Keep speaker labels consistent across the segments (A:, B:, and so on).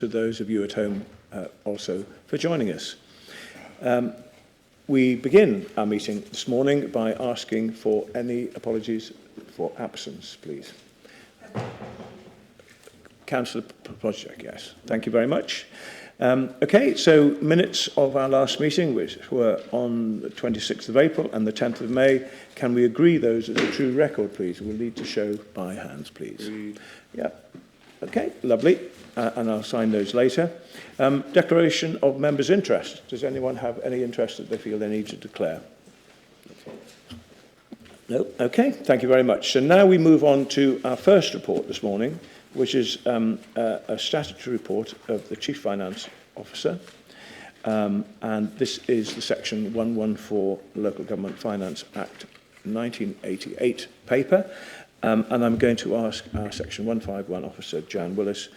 A: to those of you at home also for joining us. We begin our meeting this morning by asking for any apologies for absence, please. Councillor Plodgek, yes. Thank you very much. Okay, so minutes of our last meeting, which were on the 26th of April and the 10th of May, can we agree those as a true record, please? We'll need to show by hands, please. Yeah. Okay, lovely. And I'll sign those later. Declaration of members' interest. Does anyone have any interest that they feel they need to declare? No? Okay, thank you very much. So now we move on to our first report this morning, which is a statutory report of the Chief Finance Officer. And this is the Section 114 Local Government Finance Act 1988 paper. And I'm going to ask our Section 151 Officer, Jan Willis,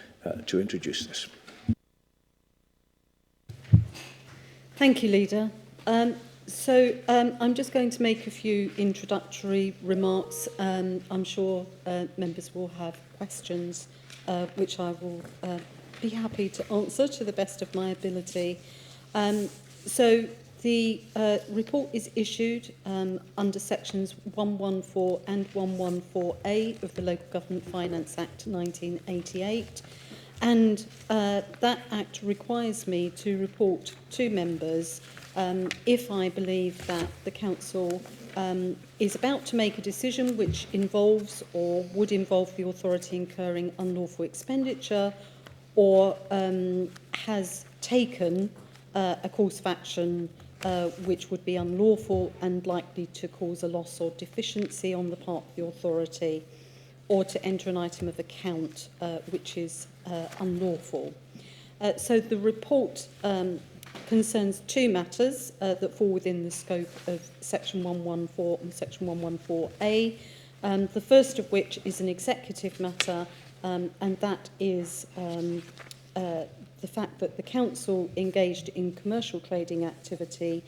A: to introduce this.
B: Thank you, Leader. I'm just going to make a few introductory remarks. I'm sure members will have questions, which I will be happy to answer to the best of my ability. The report is issued under sections 114 and 114A of the Local Government Finance Act 1988. And that act requires me to report to members if I believe that the council is about to make a decision which involves or would involve the authority incurring unlawful expenditure or has taken a course of action which would be unlawful and likely to cause a loss or deficiency on the part of the authority, or to enter an item of account which is unlawful. So the report concerns two matters that fall within the scope of Section 114 and Section 114A. The first of which is an executive matter, and that is the fact that the council engaged in commercial trading activity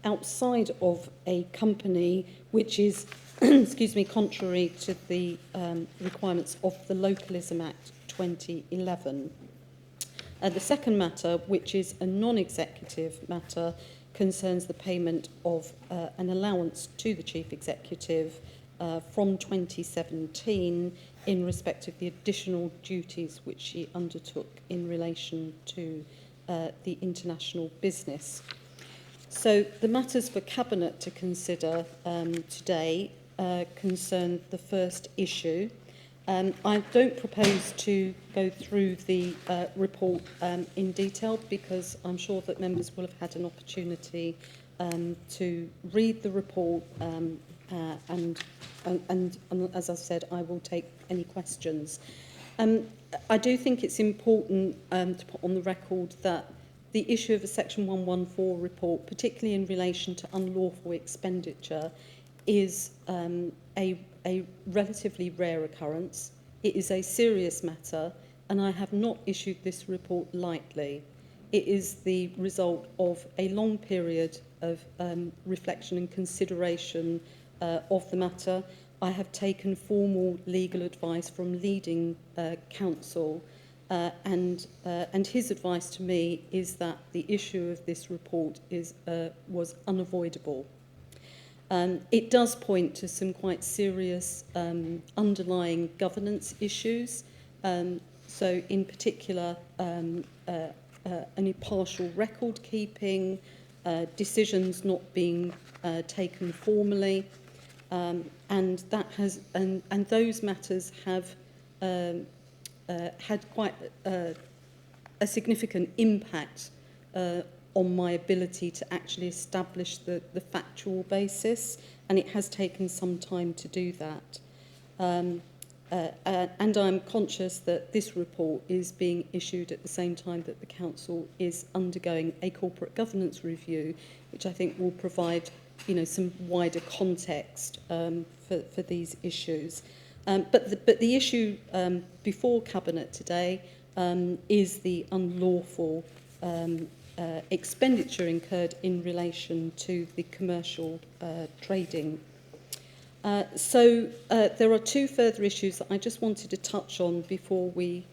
B: outside of a company which is contrary to the requirements of the Localism Act 2011. The second matter, which is a non-executive matter, concerns the payment of an allowance to the Chief Executive from 2017 in respect of the additional duties which she undertook in relation to the international business. So the matters for Cabinet to consider today concern the first issue. I don't propose to go through the report in detail because I'm sure that members will have had an opportunity to read the report and as I said, I will take any questions. I do think it's important to put on the record that the issue of a Section 114 report, particularly in relation to unlawful expenditure, is a relatively rare occurrence. It is a serious matter, and I have not issued this report lightly. It is the result of a long period of reflection and consideration of the matter. I have taken formal legal advice from leading counsel, and his advice to me is that the issue of this report was unavoidable. It does point to some quite serious underlying governance issues. So in particular, an impartial record keeping, decisions not being taken formally, and that has and those matters have had quite a significant impact on my ability to actually establish the factual basis, and it has taken some time to do that. And I'm conscious that this report is being issued at the same time that the Council is undergoing a corporate governance review, which I think will provide, some wider context for these issues. But the issue before Cabinet today is the unlawful expenditure incurred in relation to the commercial trading. There are two further issues that I just wanted to touch on before we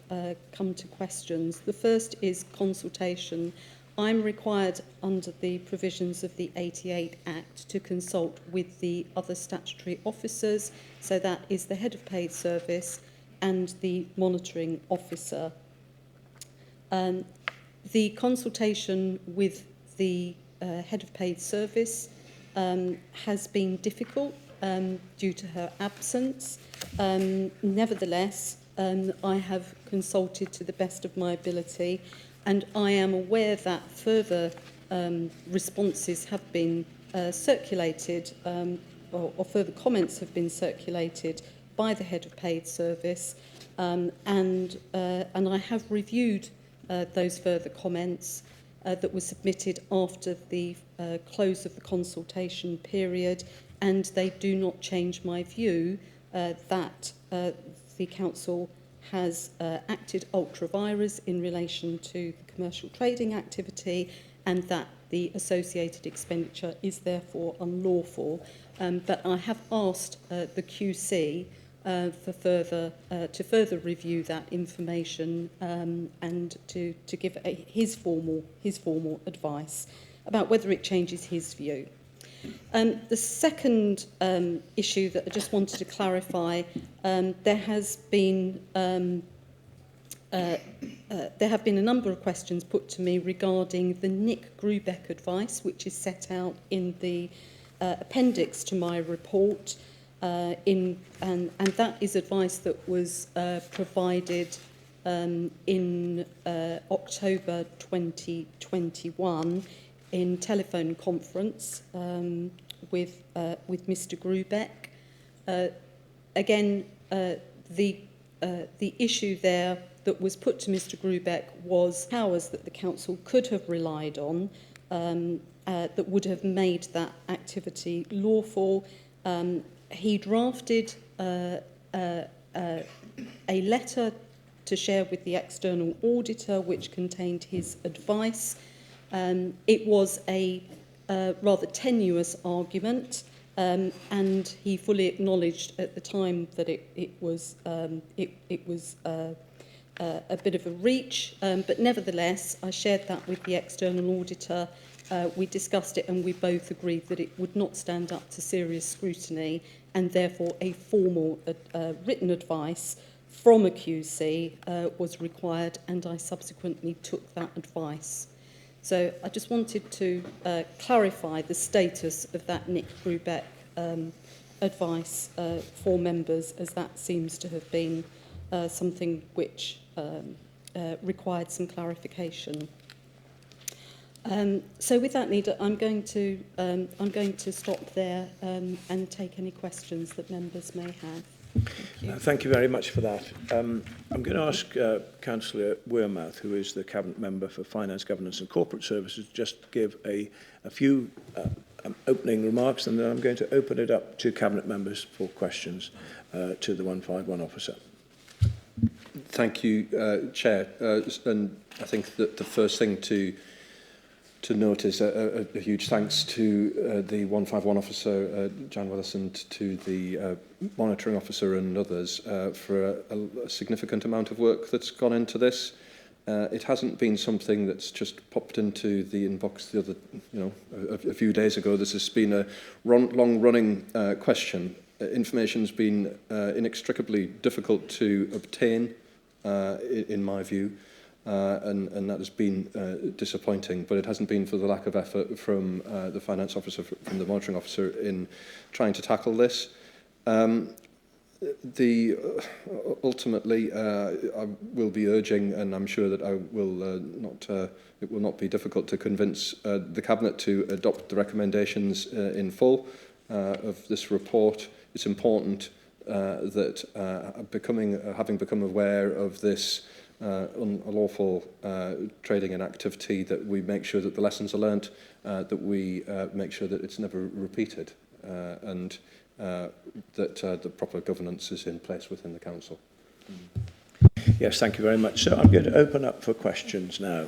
B: come to questions. The first is consultation. I'm required under the provisions of the 88 Act to consult with the other statutory officers, so that is the Head of Paid Service and the Monitoring Officer. The consultation with the Head of Paid Service has been difficult due to her absence. Nevertheless, I have consulted to the best of my ability, and I am aware that further responses have been circulated, or further comments have been circulated by the Head of Paid Service, and I have reviewed those further comments that were submitted after the close of the consultation period, and they do not change my view that the Council has acted ultra vires in relation to the commercial trading activity, and that the associated expenditure is therefore unlawful. But I have asked the QC to further review that information and to give his formal advice about whether it changes his view. The second issue that I just wanted to clarify, there have been a number of questions put to me regarding the Nick Grubeck advice, which is set out in the appendix to my report, and that is advice that was provided in October 2021 in telephone conference with Mr. Grubeck. Again, the issue there that was put to Mr. Grubeck was powers that the council could have relied on that would have made that activity lawful. He drafted a letter to share with the external auditor which contained his advice. It was a rather tenuous argument, and he fully acknowledged at the time that it was a bit of a reach, but nevertheless I shared that with the external auditor. We discussed it and we both agreed that it would not stand up to serious scrutiny, and therefore a formal written advice from a QC was required, and I subsequently took that advice. So I just wanted to clarify the status of that Nick Grubeck advice for members, as that seems to have been something which required some clarification. So with that, Nida, I'm going to stop there and take any questions that members may have.
A: Thank you very much for that. I'm going to ask Councillor Wearmouth, who is the Cabinet Member for Finance, Governance and Corporate Services, just to give a few opening remarks, and then I'm going to open it up to Cabinet Members for questions to the 151 officer.
C: Thank you, Chair. And I think that the first thing to note is a huge thanks to the 151 officer, Jan Weathersand, to the monitoring officer and others for a significant amount of work that's gone into this. It hasn't been something that's just popped into the inbox a few days ago. This has been a long-running question. Information's been inextricably difficult to obtain, in my view. And that has been disappointing, but it hasn't been for the lack of effort from the finance officer, from the monitoring officer in trying to tackle this. Ultimately, I will be urging, and I'm sure that it will not be difficult to convince the Cabinet to adopt the recommendations in full of this report. It's important that having become aware of this unlawful trading and activity, that we make sure that the lessons are learnt, that we make sure that it's never repeated, and that the proper governance is in place within the Council.
A: Yes, thank you very much. So I'm going to open up for questions now.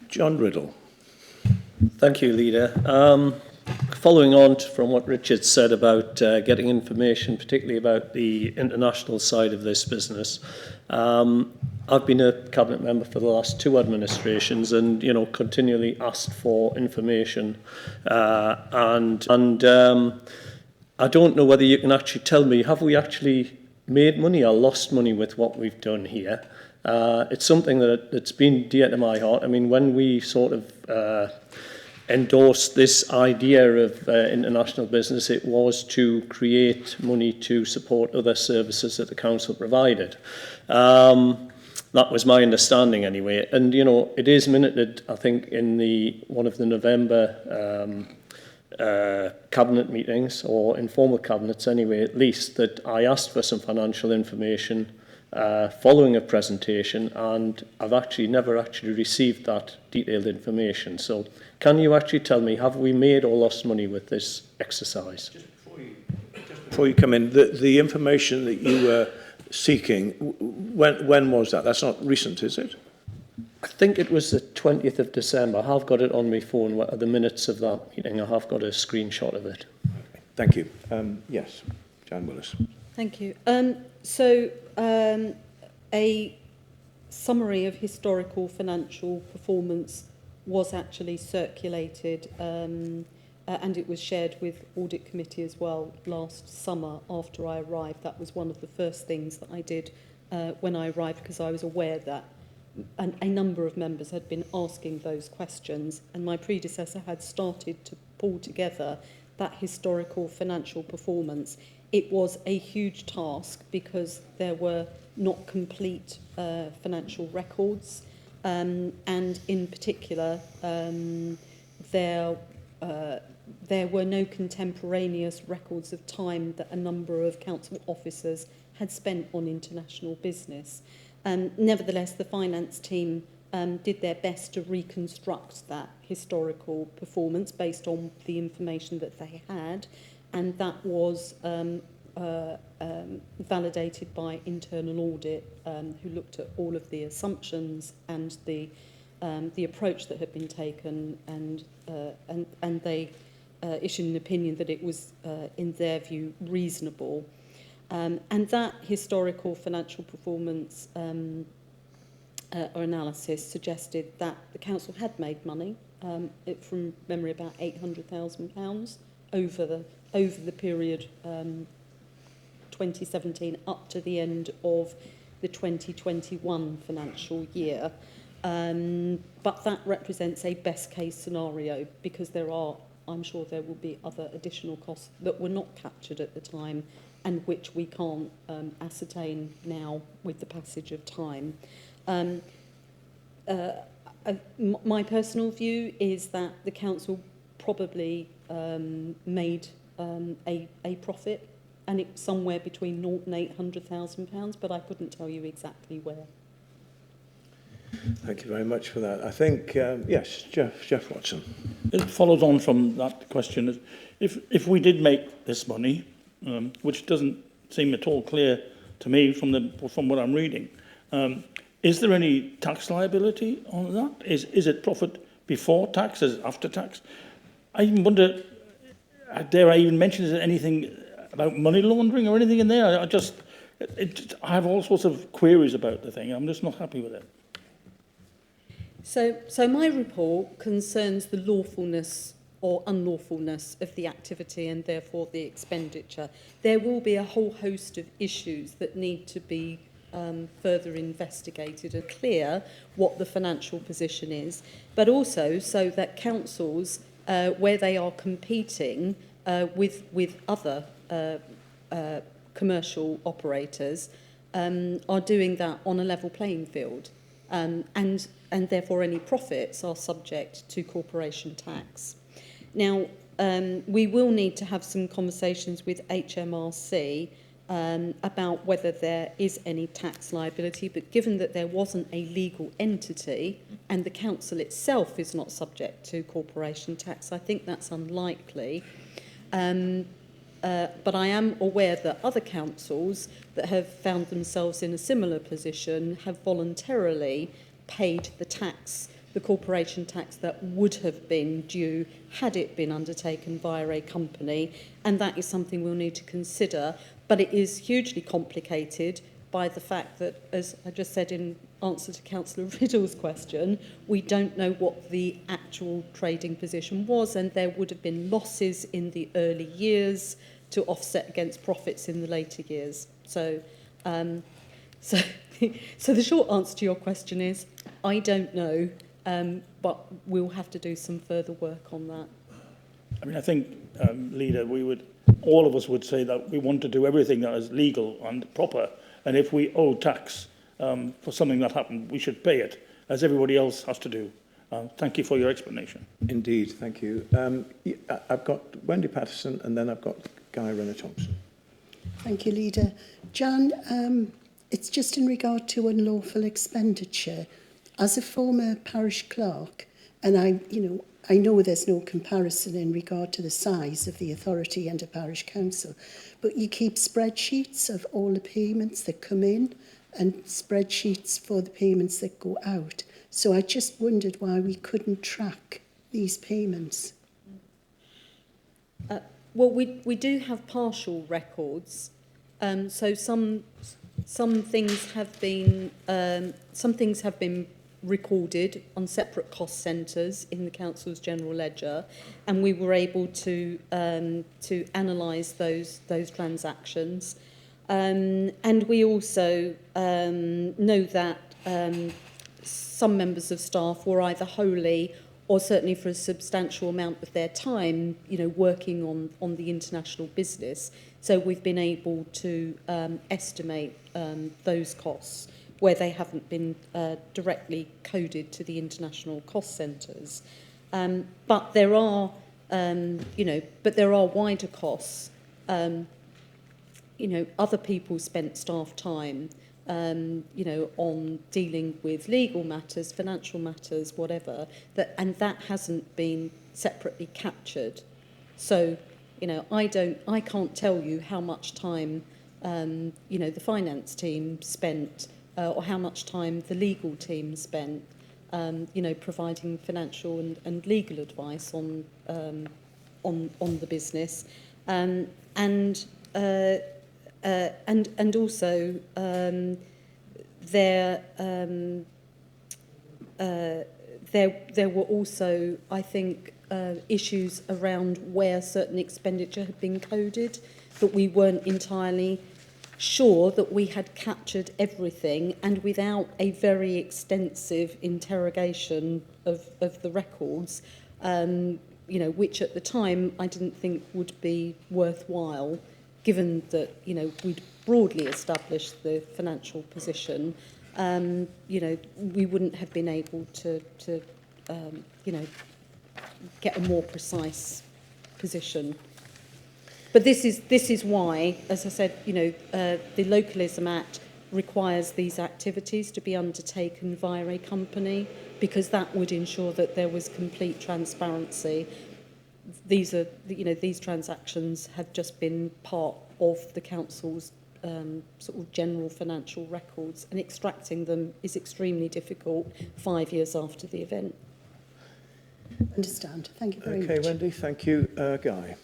A: John Riddle.
D: Thank you, Leader. following on from what Richard said about getting information, particularly about the international side of this business, I've been a cabinet member for the last 2 administrations, and continually asked for information, and I don't know whether you can actually tell me, have we actually made money or lost money with what we've done here? It's something that's been dear to my heart. I mean, when we sort of endorsed this idea of international business, it was to create money to support other services that the council provided. That was my understanding anyway. And, it is minuted, I think, in one of the November cabinet meetings, or informal cabinets anyway, at least, that I asked for some financial information following a presentation, and I've never actually received that detailed information. So can you actually tell me, have we made or lost money with this exercise?
A: Just before you come in, the information that you were seeking, when was that? That's not recent, is it?
D: I think it was the 20th of December. I have got it on my phone, the minutes of that meeting. I have got a screenshot of it.
A: Okay. Thank you. Yes, Jan Willis.
B: Thank you. A summary of historical financial performance was actually circulated, and it was shared with Audit Committee as well last summer after I arrived. That was one of the first things that I did when I arrived, because I was aware that a number of members had been asking those questions, and my predecessor had started to pull together that historical financial performance. It was a huge task because there were not complete financial records, and in particular there were no contemporaneous records of time that a number of council officers had spent on international business. Nevertheless, the finance team did their best to reconstruct that historical performance based on the information that they had, and that was validated by internal audit, who looked at all of the assumptions and the approach that had been taken, and they issued an opinion that it was, in their view, reasonable. And that historical financial performance or analysis suggested that the council had made money, from memory about £800,000 over the period 2017 up to the end of the 2021 financial year. But that represents a best case scenario, because I'm sure there will be other additional costs that were not captured at the time, and which we can't ascertain now with the passage of time. My personal view is that the council probably made a profit, and it's somewhere between £0 and £800,000, but I couldn't tell you exactly where.
A: Thank you very much for that. I think, yes, Jeff Watson.
E: It follows on from that question. If we did make this money, which doesn't seem at all clear to me from what I'm reading, is there any tax liability on that? Is it profit before tax, is it after tax? I even wonder, dare I even mention, is there anything about money laundering or anything in there? I have all sorts of queries about the thing. I'm just not happy with it.
B: So my report concerns the lawfulness or unlawfulness of the activity, and therefore the expenditure. There will be a whole host of issues that need to be further investigated and clear what the financial position is, but also so that councils, where they are competing with other commercial operators, are doing that on a level playing field, and therefore any profits are subject to corporation tax. Now, we will need to have some conversations with HMRC about whether there is any tax liability, but given that there wasn't a legal entity and the council itself is not subject to corporation tax, I think that's unlikely. But I am aware that other councils that have found themselves in a similar position have voluntarily paid the tax the corporation tax that would have been due had it been undertaken via a company, and that is something we'll need to consider. But it is hugely complicated by the fact that, as I just said in answer to Councillor Riddle's question, we don't know what the actual trading position was, and there would have been losses in the early years to offset against profits in the later years. So the short answer to your question is, I don't know, but we'll have to do some further work on that.
E: I mean, I think, Leader, all of us would say that we want to do everything that is legal and proper, and if we owe tax for something that happened, we should pay it, as everybody else has to do. Thank you for your explanation.
A: Indeed, thank you. I've got Wendy Patterson, and then I've got Guy Renner-Thompson.
F: Thank you, Leader. Jan, it's just in regard to unlawful expenditure. As a former parish clerk, and I know there's no comparison in regard to the size of the authority and a parish council, but you keep spreadsheets of all the payments that come in and spreadsheets for the payments that go out. So I just wondered why we couldn't track these payments.
B: Well, we do have partial records. So some things have been recorded on separate cost centres in the council's general ledger, and we were able to analyse those transactions. And we also know that some members of staff were either wholly or certainly for a substantial amount of their time, working on the international business. So we've been able to estimate those costs where they haven't been directly coded to the international cost centres. But there are, wider costs. Other people spent staff time, on dealing with legal matters, financial matters, whatever, and that hasn't been separately captured. So, I can't tell you how much time, the finance team spent, or how much time the legal team spent, providing financial and legal advice on the business, and also there were also, I think, issues around where certain expenditure had been coded, that we weren't entirely sure that we had captured everything, and without a very extensive interrogation of the records, which at the time I didn't think would be worthwhile, given that, we'd broadly established the financial position, we wouldn't have been able to get a more precise position. But this is why, as I said, the Localism Act requires these activities to be undertaken via a company, because that would ensure that there was complete transparency. These transactions have just been part of the council's sort of general financial records, and extracting them is extremely difficult 5 years after the event.
F: Understand. Thank you very much.
A: Okay, Wendy, thank you. Guy.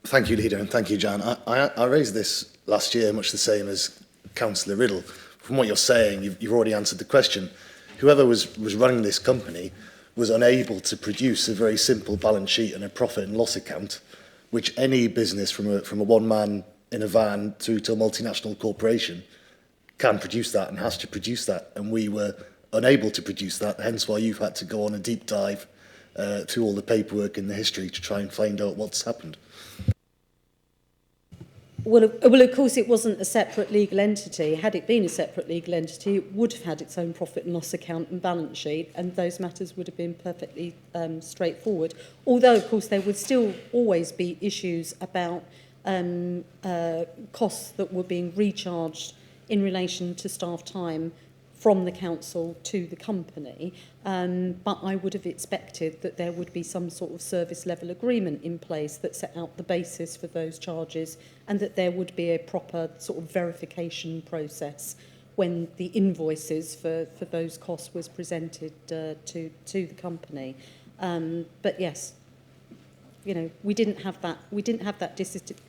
G: Thank you, Leader, and thank you, Jan. I raised this last year, much the same as Councillor Riddle. From what you're saying, you've already answered the question. Whoever was running this company was unable to produce a very simple balance sheet and a profit and loss account, which any business from a one man in a van through to a multinational corporation can produce that and has to produce that. And we were unable to produce that, hence why you've had to go on a deep dive through all the paperwork in the history to try and find out what's happened.
B: Well, of course, it wasn't a separate legal entity. Had it been a separate legal entity, it would have had its own profit and loss account and balance sheet, and those matters would have been perfectly straightforward. Although, of course, there would still always be issues about costs that were being recharged in relation to staff time from the council to the company, but I would have expected that there would be some sort of service level agreement in place that set out the basis for those charges, and that there would be a proper sort of verification process when the invoices for those costs was presented to the company. But yes, you know, we didn't have that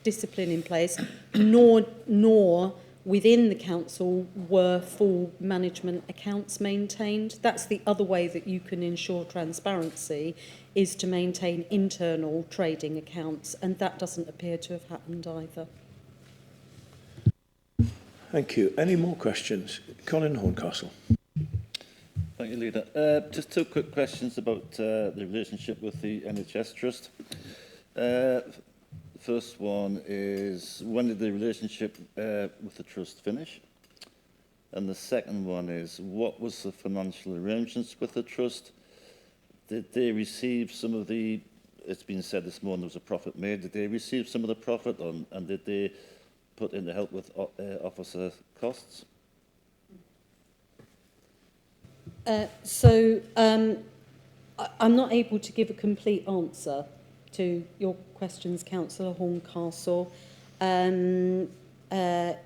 B: discipline in place, nor within the council were full management accounts maintained. That's the other way that you can ensure transparency, is to maintain internal trading accounts, and that doesn't appear to have happened either.
A: Thank you. Any more questions? Colin Horncastle.
H: Thank you, Leader. Just two quick questions about the relationship with the NHS Trust. First one is, when did the relationship with the Trust finish? And the second one is, what was the financial arrangements with the Trust? Did they receive some of the, it's been said this morning there was a profit made, did they receive some of the profit and did they put in to help with officer costs?
B: I'm not able to give a complete answer to your questions, Councillor Horncastle. And that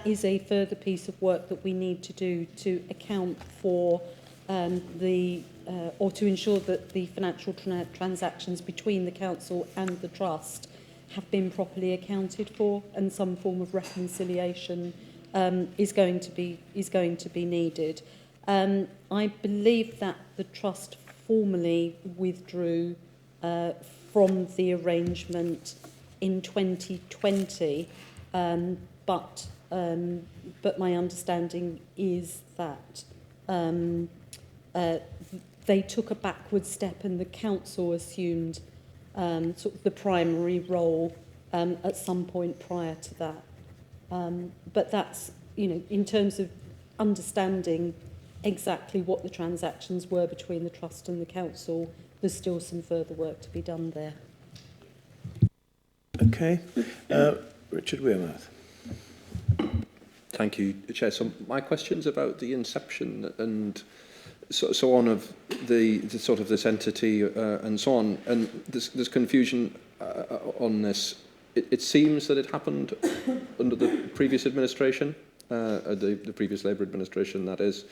B: is a further piece of work that we need to do to account for or to ensure that the financial transactions between the council and the trust have been properly accounted for, and some form of reconciliation is going to be needed. I believe that the trust formally withdrew from the arrangement in 2020, but my understanding is that they took a backward step and the council assumed sort of the primary role at some point prior to that. But that's, you know, in terms of understanding exactly what the transactions were between the trust and the council, there's still some further work to be done there.
A: Okay. Richard Wearmouth.
C: Thank you, Chair. So my question's about the inception and so on of the sort of this entity and so on. And there's confusion on this. It seems that it happened under the previous administration, the previous Labour administration, that is.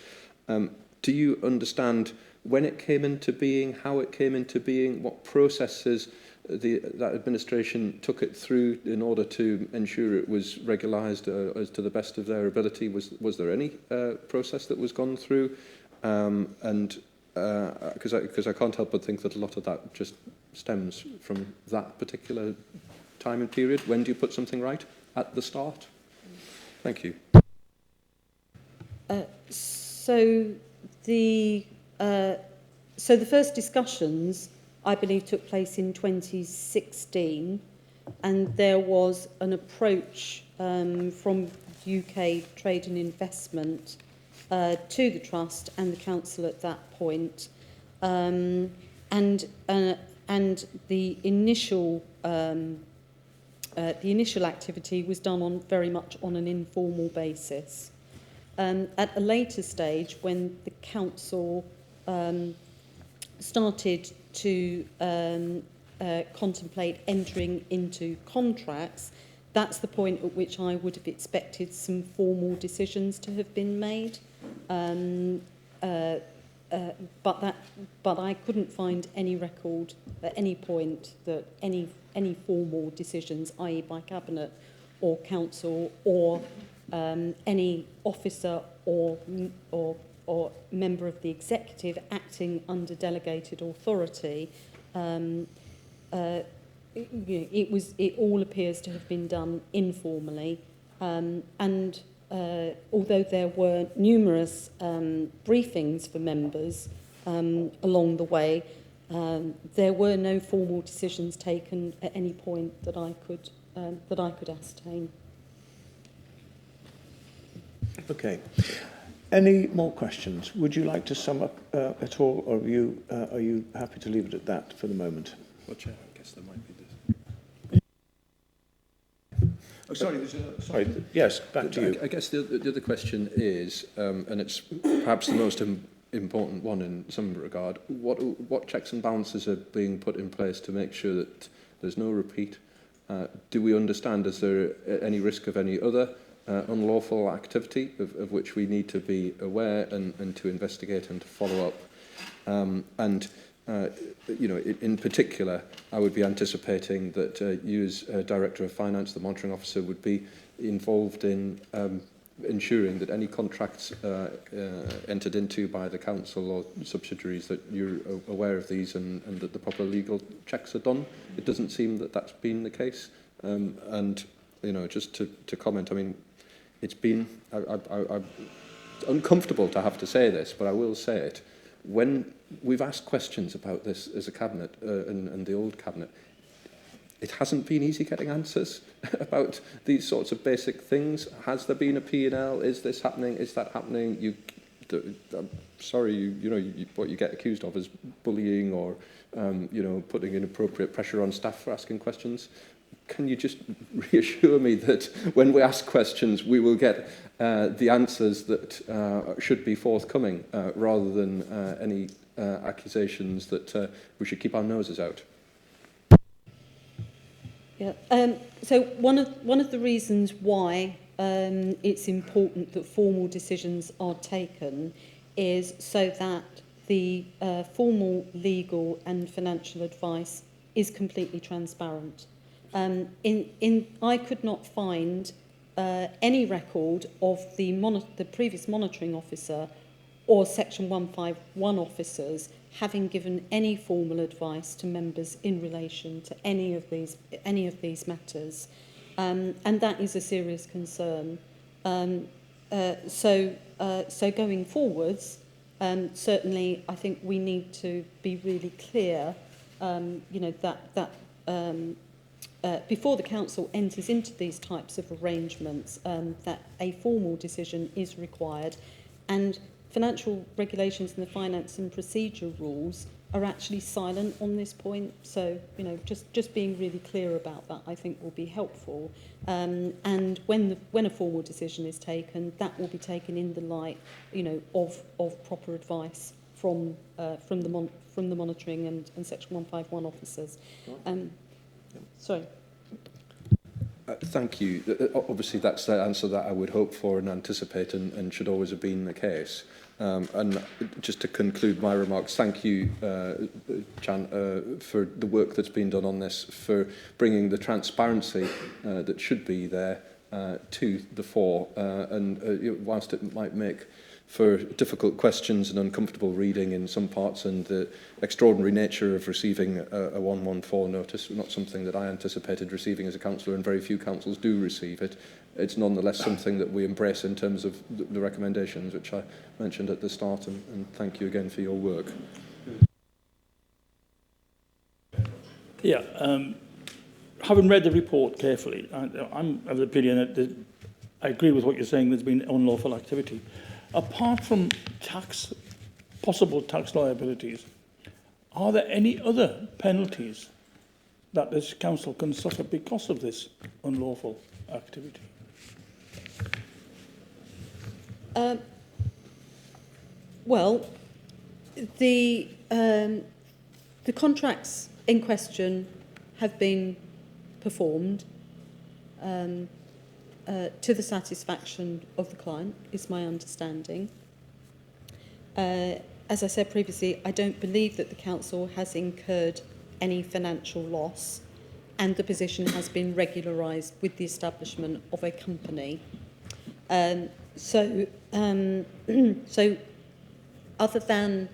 C: Do you understand when it came into being, how it came into being, what processes that administration took it through in order to ensure it was regularised as to the best of their ability? Was there any process that was gone through? Because I can't help but think that a lot of that just stems from that particular time and period. When do you put something right? At the start? Thank you.
B: So the first discussions, I believe, took place in 2016, and there was an approach from UK Trade and Investment to the trust and the council at that point, and the initial activity was done very much on an informal basis. At a later stage, when the council started to contemplate entering into contracts, that's the point at which I would have expected some formal decisions to have been made. But I couldn't find any record at any point that any formal decisions, i.e. by Cabinet or Council or any officer or member of the executive acting under delegated authority, it all appears to have been done informally, and although there were numerous briefings for members along the way, there were no formal decisions taken at any point that I could ascertain.
A: Okay. Any more questions? Would you like to sum up at all, or are you happy to leave it at that for the moment?
C: Well, Chair, I guess there might be this.
A: Oh, sorry. Sorry. Yes, back to you.
C: I guess the other question is, and it's perhaps the most important one in some regard, what checks and balances are being put in place to make sure that there's no repeat? Do we understand, is there any risk of any other unlawful activity of which we need to be aware and to investigate and to follow up. In particular, I would be anticipating that you as Director of Finance, the Monitoring Officer, would be involved in ensuring that any contracts entered into by the council or subsidiaries, that you're aware of these and that the proper legal checks are done. It doesn't seem that that's been the case. Just to comment, I mean, it's been I'm uncomfortable to have to say this, but I will say it. When we've asked questions about this as a cabinet and the old cabinet, it hasn't been easy getting answers about these sorts of basic things. Has there been a P&L? Is this happening? Is that happening? I'm sorry, what you get accused of is bullying or, putting inappropriate pressure on staff for asking questions. Can you just reassure me that when we ask questions, we will get the answers that should be forthcoming, rather than any accusations that we should keep our noses out?
B: Yeah. So one of the reasons why it's important that formal decisions are taken is so that the formal legal and financial advice is completely transparent. I could not find any record of the previous monitoring officer or Section 151 officers having given any formal advice to members in relation to any of these matters, and that is a serious concern. So going forwards, certainly I think we need to be really clear, before the council enters into these types of arrangements, that a formal decision is required, and financial regulations and the finance and procedure rules are actually silent on this point. So, just being really clear about that, I think, will be helpful. And when a formal decision is taken, that will be taken in the light, of proper advice from the monitoring and Section 151 officers. Sorry.
C: Thank you. Obviously, that's the answer that I would hope for and anticipate, and should always have been the case. And just to conclude my remarks, thank you, Jan, for the work that's been done on this, for bringing the transparency that should be there to the fore. Whilst it might make for difficult questions and uncomfortable reading in some parts, and the extraordinary nature of receiving a 114 notice, not something that I anticipated receiving as a councillor, and very few councils do receive it. It's nonetheless something that we embrace in terms of the recommendations, which I mentioned at the start, and thank you again for your work.
E: Yeah, having read the report carefully, I'm of the opinion that I agree with what you're saying, there's been unlawful activity. Apart from possible tax liabilities, are there any other penalties that this council can suffer because of this unlawful activity?
B: Well, the contracts in question have been performed to the satisfaction of the client, is my understanding. As I said previously, I don't believe that the council has incurred any financial loss, and the position has been regularised with the establishment of a company. So other than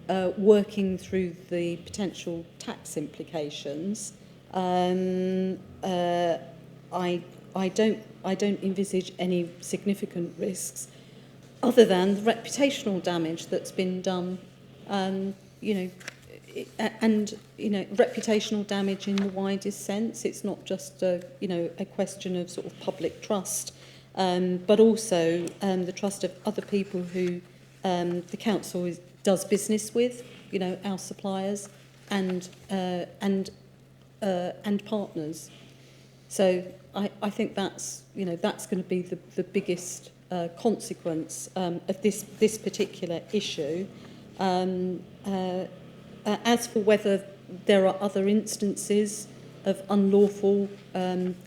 B: working through the potential tax implications, I don't envisage any significant risks, other than the reputational damage that's been done, reputational damage in the widest sense. It's not just a question of sort of public trust, but also the trust of other people who the council does business with, our suppliers and partners. So I think that's going to be the biggest consequence of this particular issue. As for whether there are other instances of unlawful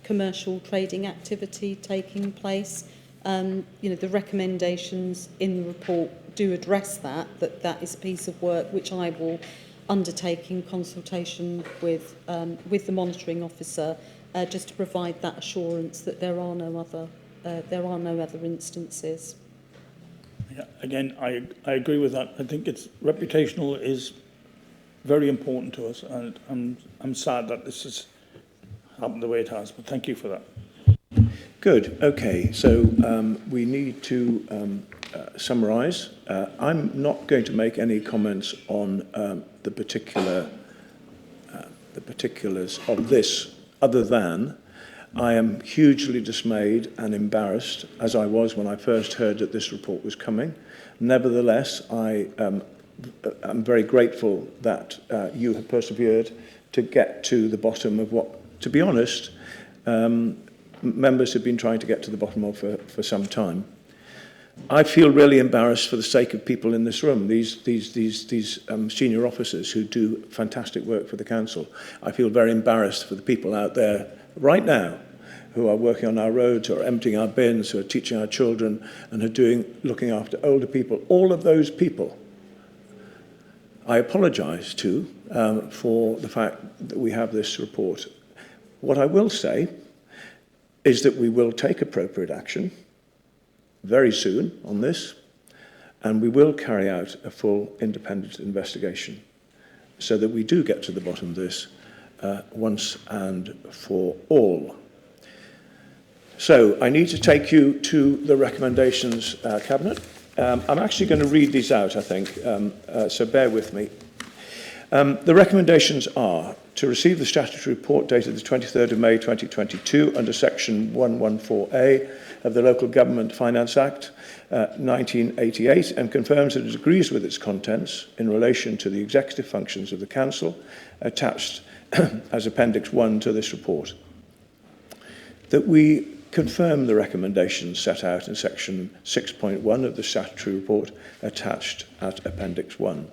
B: commercial trading activity taking place. You know, the recommendations in the report do address that is a piece of work which I will undertake in consultation with the monitoring officer, just to provide that assurance that there are no other instances.
E: Yeah, again, I agree with that. I think it's reputational is very important to us, and I'm sad that this has happened the way it has, but thank you for that.
A: Good. Okay. So we need to summarise. I'm not going to make any comments on the particulars of this, other than I am hugely dismayed and embarrassed, as I was when I first heard that this report was coming. Nevertheless, I am very grateful that you have persevered to get to the bottom of what, to be honest, members have been trying to get to the bottom of for some time. I feel really embarrassed for the sake of people in this room, these senior officers who do fantastic work for the council. I feel very embarrassed for the people out there right now who are working on our roads, who are emptying our bins, who are teaching our children, and are looking after older people. All of those people, I apologise to for the fact that we have this report. What I will say is that we will take appropriate action very soon on this, and we will carry out a full independent investigation so that we do get to the bottom of this once and for all. So I need to take you to the recommendations, Cabinet. I'm actually going to read these out, I think, so bear with me. The recommendations are to receive the statutory report dated the 23rd of May 2022 under section 114A of the Local Government Finance Act 1988 and confirms that it agrees with its contents in relation to the executive functions of the Council attached as Appendix 1 to this report. That we confirm the recommendations set out in section 6.1 of the statutory report attached at Appendix 1.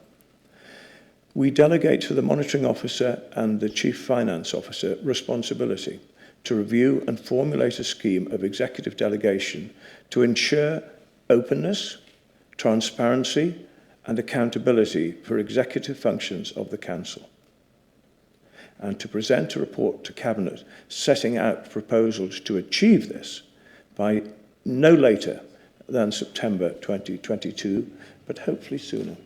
A: We delegate to the monitoring officer and the chief finance officer responsibility to review and formulate a scheme of executive delegation to ensure openness, transparency and accountability for executive functions of the Council, and to present a report to Cabinet setting out proposals to achieve this by no later than September 2022, but hopefully sooner.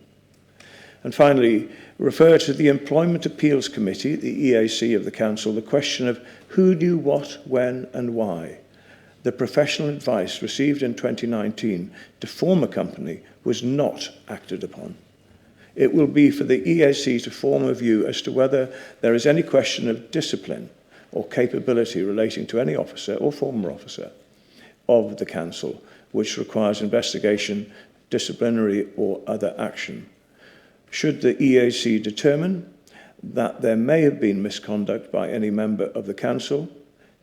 A: And finally, refer to the Employment Appeals Committee, the EAC of the Council, the question of who knew what, when and why. The professional advice received in 2019 to form a company was not acted upon. It will be for the EAC to form a view as to whether there is any question of discipline or capability relating to any officer or former officer of the Council which requires investigation, disciplinary or other action. Should the EAC determine that there may have been misconduct by any member of the Council,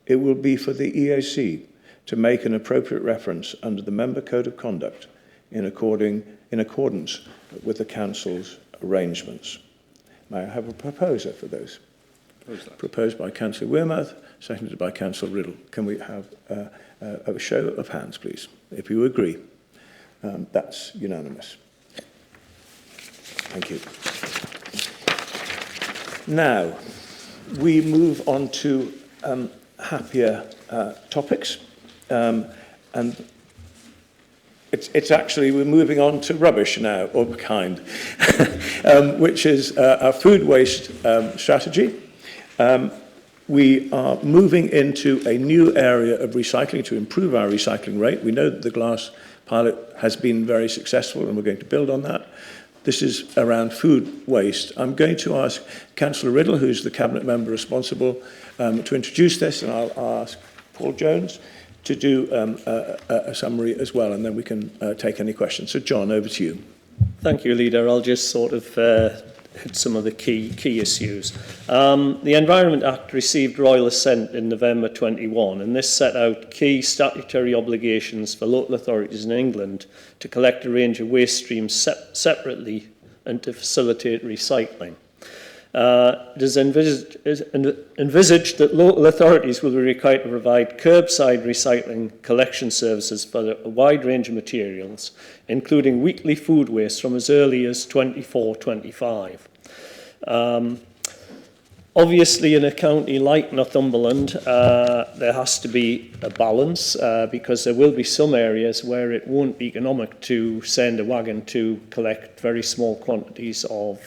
A: it will be for the EAC to make an appropriate reference under the Member Code of Conduct in accordance with the Council's arrangements. May I have a proposer for those? Proposed by Councillor Wearmouth, seconded by Councillor Riddle. Can we have a show of hands, please, if you agree? That's unanimous. Thank you. Now, we move on to happier topics. And it's actually, we're moving on to rubbish now, of a kind, which is our food waste strategy. We are moving into a new area of recycling to improve our recycling rate. We know that the glass pilot has been very successful and we're going to build on that. This is around food waste. I'm going to ask Councillor Riddle, who's the Cabinet member responsible, to introduce this, and I'll ask Paul Jones to do a summary as well, and then we can take any questions. So, John, over to you.
D: Thank you, Leader. I'll just sort of hit some of the key issues. The Environment Act received royal assent in November 21, and this set out key statutory obligations for local authorities in England to collect a range of waste streams separately and to facilitate recycling. It is envisaged that local authorities will be required to provide curbside recycling collection services for a wide range of materials, including weekly food waste from as early as 24-25. Obviously, in a county like Northumberland, there has to be a balance because there will be some areas where it won't be economic to send a wagon to collect very small quantities of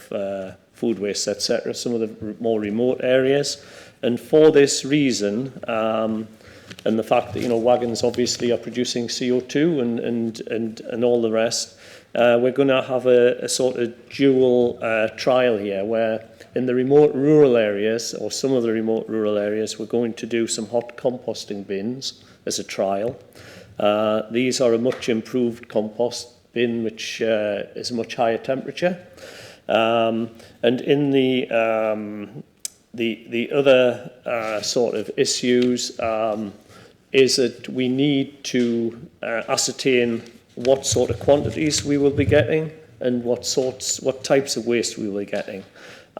D: food waste, etc., some of the more remote areas. And for this reason, and the fact that, wagons obviously are producing CO2 and all the rest, we're going to have a sort of dual trial here where in the remote rural areas, or some of the remote rural areas, we're going to do some hot composting bins as a trial. These are a much improved compost bin, which is a much higher temperature. And in the other sort of issues is that we need to ascertain what sort of quantities we will be getting and what types of waste we will be getting.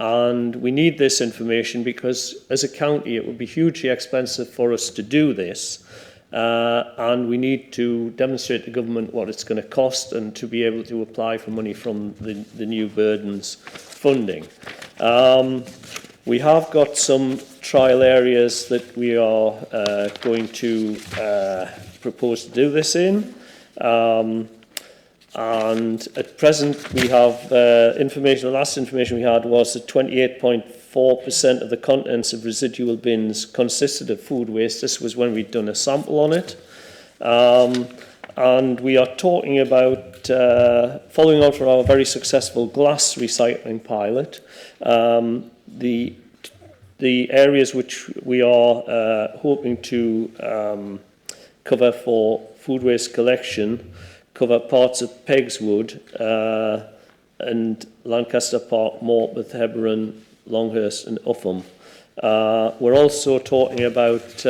D: And we need this information because as a county it would be hugely expensive for us to do this, and we need to demonstrate to government what it's going to cost and to be able to apply for money from the new burdens funding. We have got some trial areas that we are going to propose to do this in. And at present we have information, the last information we had was that 28.4% of the contents of residual bins consisted of food waste. This was when we'd done a sample on it. And we are talking about, following on from our very successful glass recycling pilot, the areas which we are hoping to cover for food waste collection cover parts of Pegswood and Lancaster Park, Morpeth, Hebron, Longhurst and Upham. We're also talking about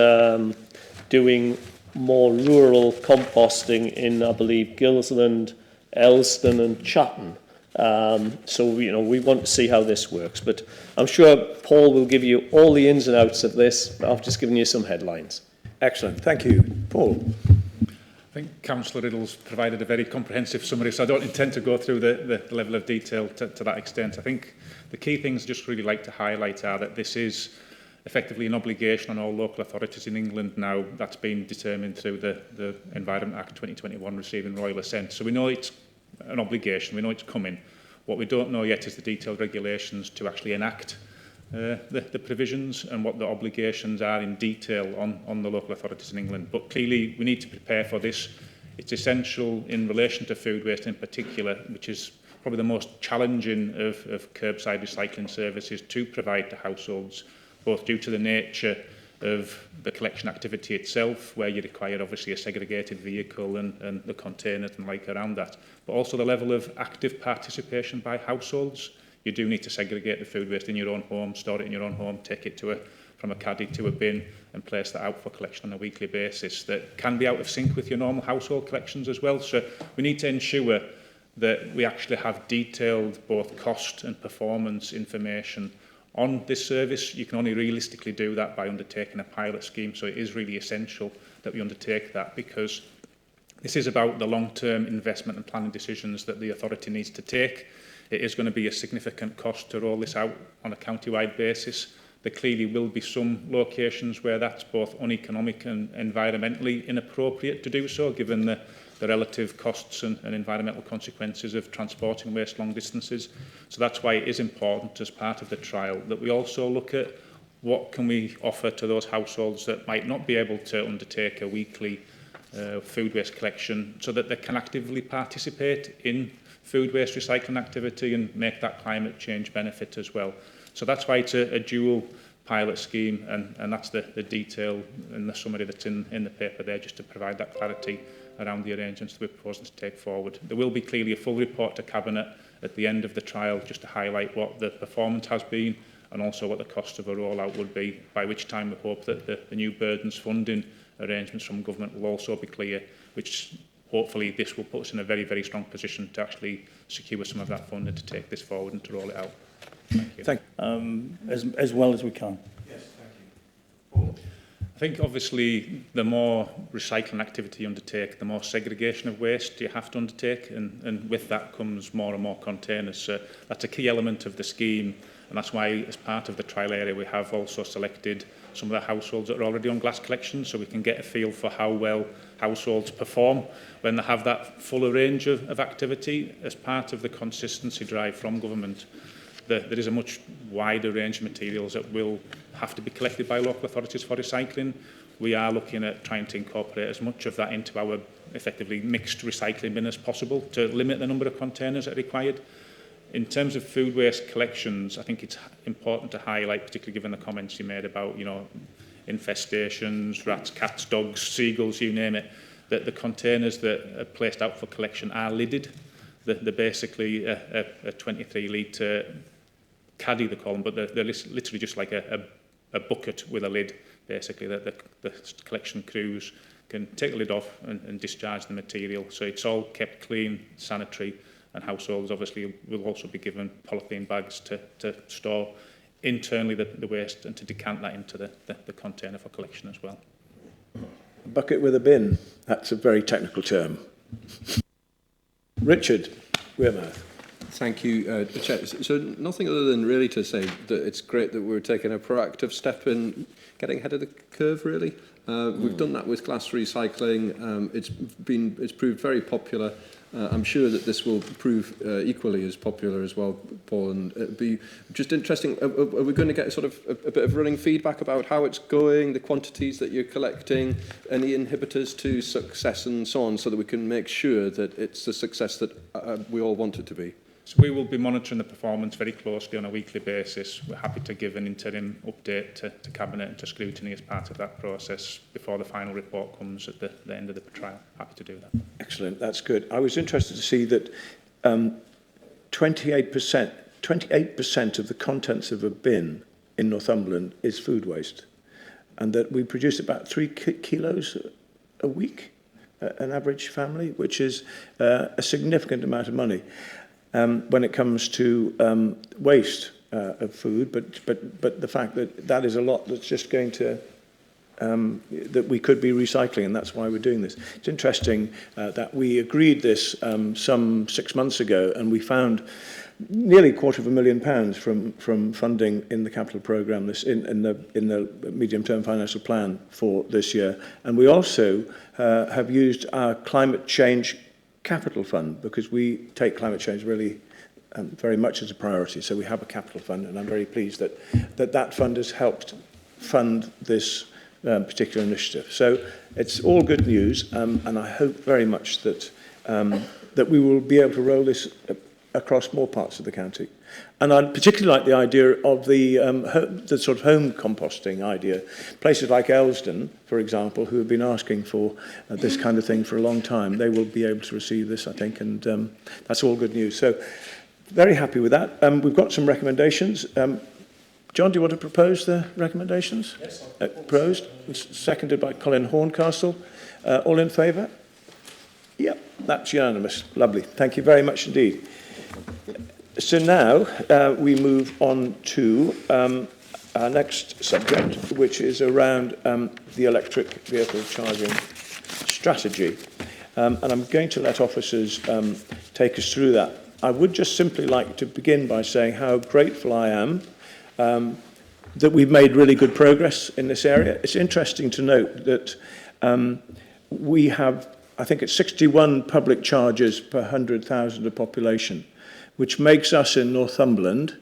D: doing more rural composting in, I believe, Gilsland, Elston and Chatton. So, we want to see how this works. But I'm sure Paul will give you all the ins and outs of this. I've just given you some headlines.
A: Excellent. Thank you. Paul?
I: I think Councillor Riddle's provided a very comprehensive summary, so I don't intend to go through the level of detail to that extent. I think the key things I'd just really like to highlight are that this is effectively an obligation on all local authorities in England now that's been determined through the Environment Act 2021 receiving royal assent. So we know it's an obligation, we know it's coming. What we don't know yet is the detailed regulations to actually enact the provisions and what the obligations are in detail on the local authorities in England. But clearly we need to prepare for this. It's essential in relation to food waste in particular, which is probably the most challenging of curbside recycling services to provide to households, both due to the nature of the collection activity itself, where you require obviously a segregated vehicle and the containers and like around that, but also the level of active participation by households. You do need to segregate the food waste in your own home, store it in your own home, take it from a caddy to a bin and place that out for collection on a weekly basis. That can be out of sync with your normal household collections as well. So we need to ensure that we actually have detailed both cost and performance information on this service. You can only realistically do that by undertaking a pilot scheme. So it is really essential that we undertake that, because this is about the long-term investment and planning decisions that the authority needs to take. It is going to be a significant cost to roll this out on a county-wide basis. There clearly will be some locations where that's both uneconomic and environmentally inappropriate to do so, given the relative costs and environmental consequences of transporting waste long distances. So that's why it is important as part of the trial that we also look at what can we offer to those households that might not be able to undertake a weekly food waste collection, so that they can actively participate in food waste recycling activity and make that climate change benefit as well. So that's why it's a dual pilot scheme, and that's the detail and the summary that's in the paper there, just to provide that clarity around the arrangements that we're proposing to take forward. There will be clearly a full report to Cabinet at the end of the trial, just to highlight what the performance has been and also what the cost of a rollout would be, by which time we hope that the new burdens funding arrangements from government will also be clear, which hopefully this will put us in a very, very strong position to actually secure some of that funding to take this forward and to roll it out.
A: Thank
E: as well as we can.
I: I think obviously the more recycling activity you undertake, the more segregation of waste you have to undertake, and with that comes more and more containers. So that's a key element of the scheme, and that's why as part of the trial area we have also selected some of the households that are already on glass collection, so we can get a feel for how well households perform when they have that fuller range of activity as part of the consistency drive from government. There is a much wider range of materials that will have to be collected by local authorities for recycling. We are looking at trying to incorporate as much of that into our effectively mixed recycling bin as possible to limit the number of containers that are required. In terms of food waste collections, I think it's important to highlight, particularly given the comments you made about, infestations, rats, cats, dogs, seagulls, you name it, that the containers that are placed out for collection are lidded. They're basically a 23-litre caddy, they call them, but they're literally just like a bucket with a lid, basically, that the collection crews can take the lid off and discharge the material. So it's all kept clean, sanitary, and households obviously will also be given polythene bags to store internally the waste and to decant that into the container for collection as well.
A: A bucket with a bin. That's a very technical term. Richard Wearmouth.
C: Thank you, Chair. So nothing other than really to say that it's great that we're taking a proactive step in getting ahead of the curve, really. We've done that with glass recycling. It's proved very popular. I'm sure that this will prove equally as popular as well, Paul, and it'd be just interesting. Are we going to get sort of a bit of running feedback about how it's going, the quantities that you're collecting, any inhibitors to success and so on, so that we can make sure that it's the success that we all want it to be?
I: So we will be monitoring the performance very closely on a weekly basis. We're happy to give an interim update to Cabinet and to scrutiny as part of that process before the final report comes at the end of the trial. Happy to do that.
A: Excellent, that's good. I was interested to see that 28% of the contents of a bin in Northumberland is food waste, and that we produce about 3 kilos a week, an average family, which is a significant amount of money. When it comes to waste of food, but the fact that is a lot that's just going to that we could be recycling, and that's why we're doing this. It's interesting that we agreed this some 6 months ago, and we found nearly £250,000 from funding in the capital programme in the medium-term financial plan for this year, and we also have used our climate change capital fund, because we take climate change really very much as a priority. So we have a capital fund, and I'm very pleased that fund has helped fund this particular initiative. So it's all good news, and I hope very much that we will be able to roll this across more parts of the county. And I particularly like the idea of the sort of home composting idea. Places like Elsdon, for example, who have been asking for this kind of thing for a long time, they will be able to receive this, I think, and that's all good news. So very happy with that. We've got some recommendations. John, do you want to propose the recommendations? Yes. Proposed, seconded by Colin Horncastle. All in favour? Yep, that's unanimous. Lovely. Thank you very much indeed. So now we move on to our next subject, which is around the electric vehicle charging strategy. And I'm going to let officers take us through that. I would just simply like to begin by saying how grateful I am that we've made really good progress in this area. It's interesting to note that we have, I think it's 61 public chargers per 100,000 of population, which makes us in Northumberland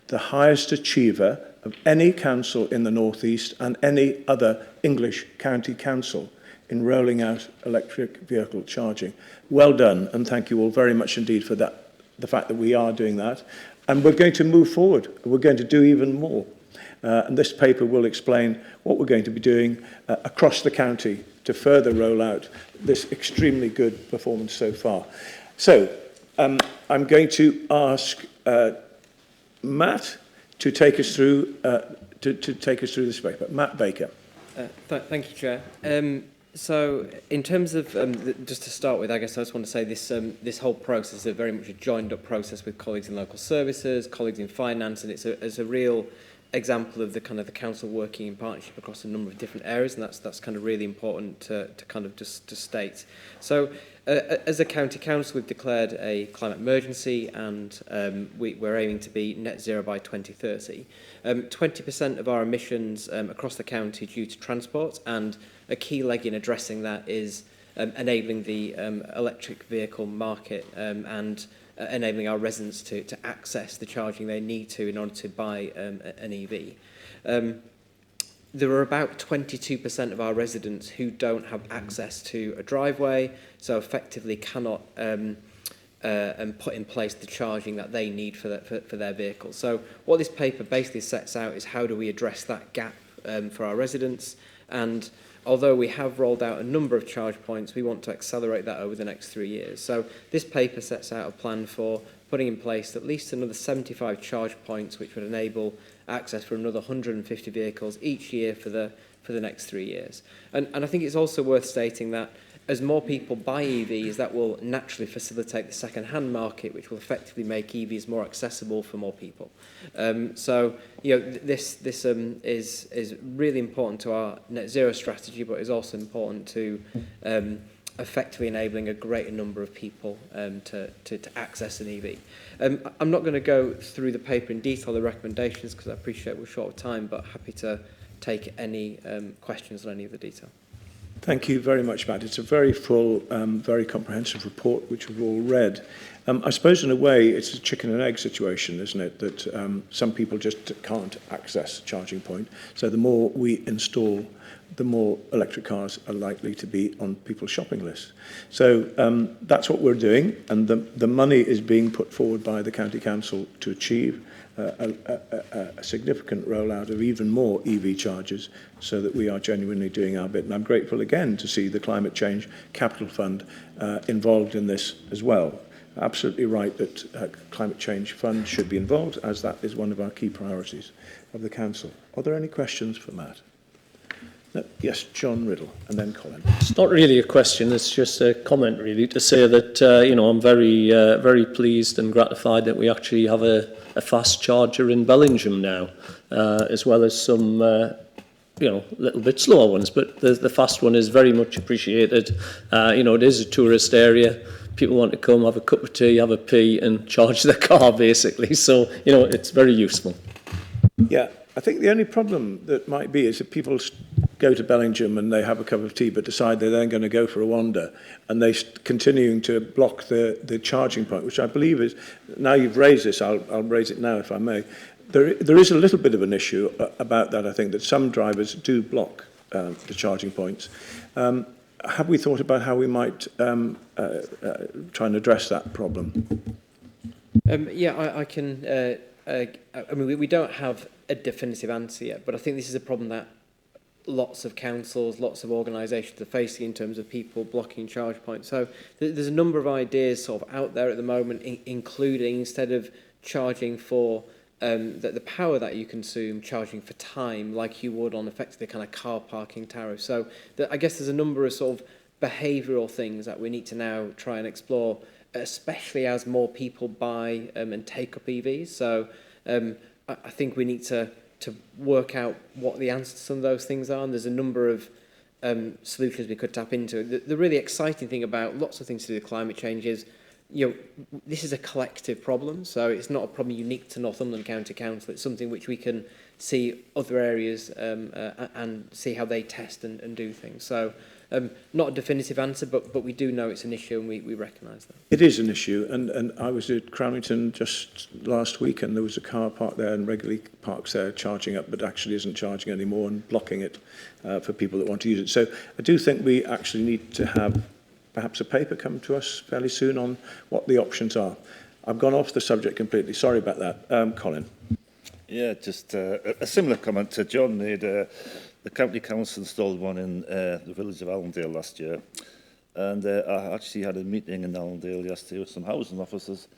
A: the highest achiever of any council in the North East and any other English county council in rolling out electric vehicle charging. Well done, and thank you all very much indeed for that, the fact that we are doing that. And we're going to move forward. We're going to do even more. And this paper will explain what we're going to be doing across the county to further roll out this extremely good performance so far. So, I'm going to ask Matt to take us through this paper. Matt Baker.
J: Thank you, Chair. So, in terms of, just to start with, I guess I just want to say this whole process is very much a joined-up process with colleagues in local services, colleagues in finance, and it's a real example of the kind of the council working in partnership across a number of different areas, and that's kind of really important to kind of just to state. So, as a county council, we've declared a climate emergency, and we're aiming to be net zero by 2030. 20% of our emissions across the county due to transport, and a key leg in addressing that is enabling the electric vehicle market and enabling our residents to access the charging they need to in order to buy an EV. There are about 22% of our residents who don't have access to a driveway, so effectively cannot put in place the charging that they need for their vehicles. So what this paper basically sets out is how do we address that gap for our residents, and although we have rolled out a number of charge points, we want to accelerate that over the next 3 years. So this paper sets out a plan for putting in place at least another 75 charge points, which would enable access for another 150 vehicles each year for the next 3 years. And I think it's also worth stating that as more people buy EVs, that will naturally facilitate the second-hand market, which will effectively make EVs more accessible for more people. So, you know, this is really important to our net zero strategy, but is also important to effectively enabling a greater number of people to access an EV. I'm not going to go through the paper in detail, the recommendations, because I appreciate we're short of time, but happy to take any questions on any of the detail.
A: Thank you very much, Matt. It's a very full, very comprehensive report, which we've all read. I suppose, in a way, it's a chicken and egg situation, isn't it? That some people just can't access a charging point. So the more we install, the more electric cars are likely to be on people's shopping lists. So that's what we're doing, and the money is being put forward by the County Council to achieve a significant rollout of even more EV chargers, so that we are genuinely doing our bit. And I'm grateful again to see the Climate Change Capital Fund involved in this as well. Absolutely right that Climate Change Fund should be involved, as that is one of our key priorities of the Council. Are there any questions for Matt? No? Yes, John Riddle, and then Colin.
D: It's not really a question, it's just a comment really to say that, you know, I'm very pleased and gratified that we actually have a fast charger in Bellingham now, as well as some, you know, little bit slower ones, but the fast one is very much appreciated. You know, it is a tourist area. People want to come, have a cup of tea, have a pee and charge their car basically. So, you know, it's very useful.
A: Yeah, I think the only problem that might be is if people go to Bellingham and they have a cup of tea but decide they're then going to go for a wander, and they're continuing to block the charging point, which I believe is, now you've raised this, I'll raise it now if I may. There is a little bit of an issue about that, I think, that some drivers do block the charging points. Have we thought about how we might try and address that problem?
J: Yeah, I can. I mean, we don't have a definitive answer yet, but I think this is a problem that lots of councils, lots of organisations are facing in terms of people blocking charge points. So there's a number of ideas sort of out there at the moment, including, instead of charging for the power that you consume, charging for time, like you would on effectively kind of car parking tariff. So I guess there's a number of sort of behavioural things that we need to now try and explore, especially as more people buy and take up EVs. So I think we need to work out what the answer to some of those things are, and there's a number of solutions we could tap into. The really exciting thing about lots of things to do with climate change is, you know, this is a collective problem, so it's not a problem unique to Northumberland County Council. It's something which we can see other areas and see how they test and do things. So not a definitive answer, but we do know it's an issue, and we recognise that.
A: It is an issue, and I was at Cramlington just last week, and there was a car parked there and regularly parks there charging up, but actually isn't charging anymore and blocking it for people that want to use it. So I do think we actually need to have perhaps a paper come to us fairly soon on what the options are. I've gone off the subject completely. Sorry about that. Colin.
H: Yeah, just a similar comment to John made. The County Council installed one in the village of Allendale last year. And I actually had a meeting in Allendale yesterday with some housing officers,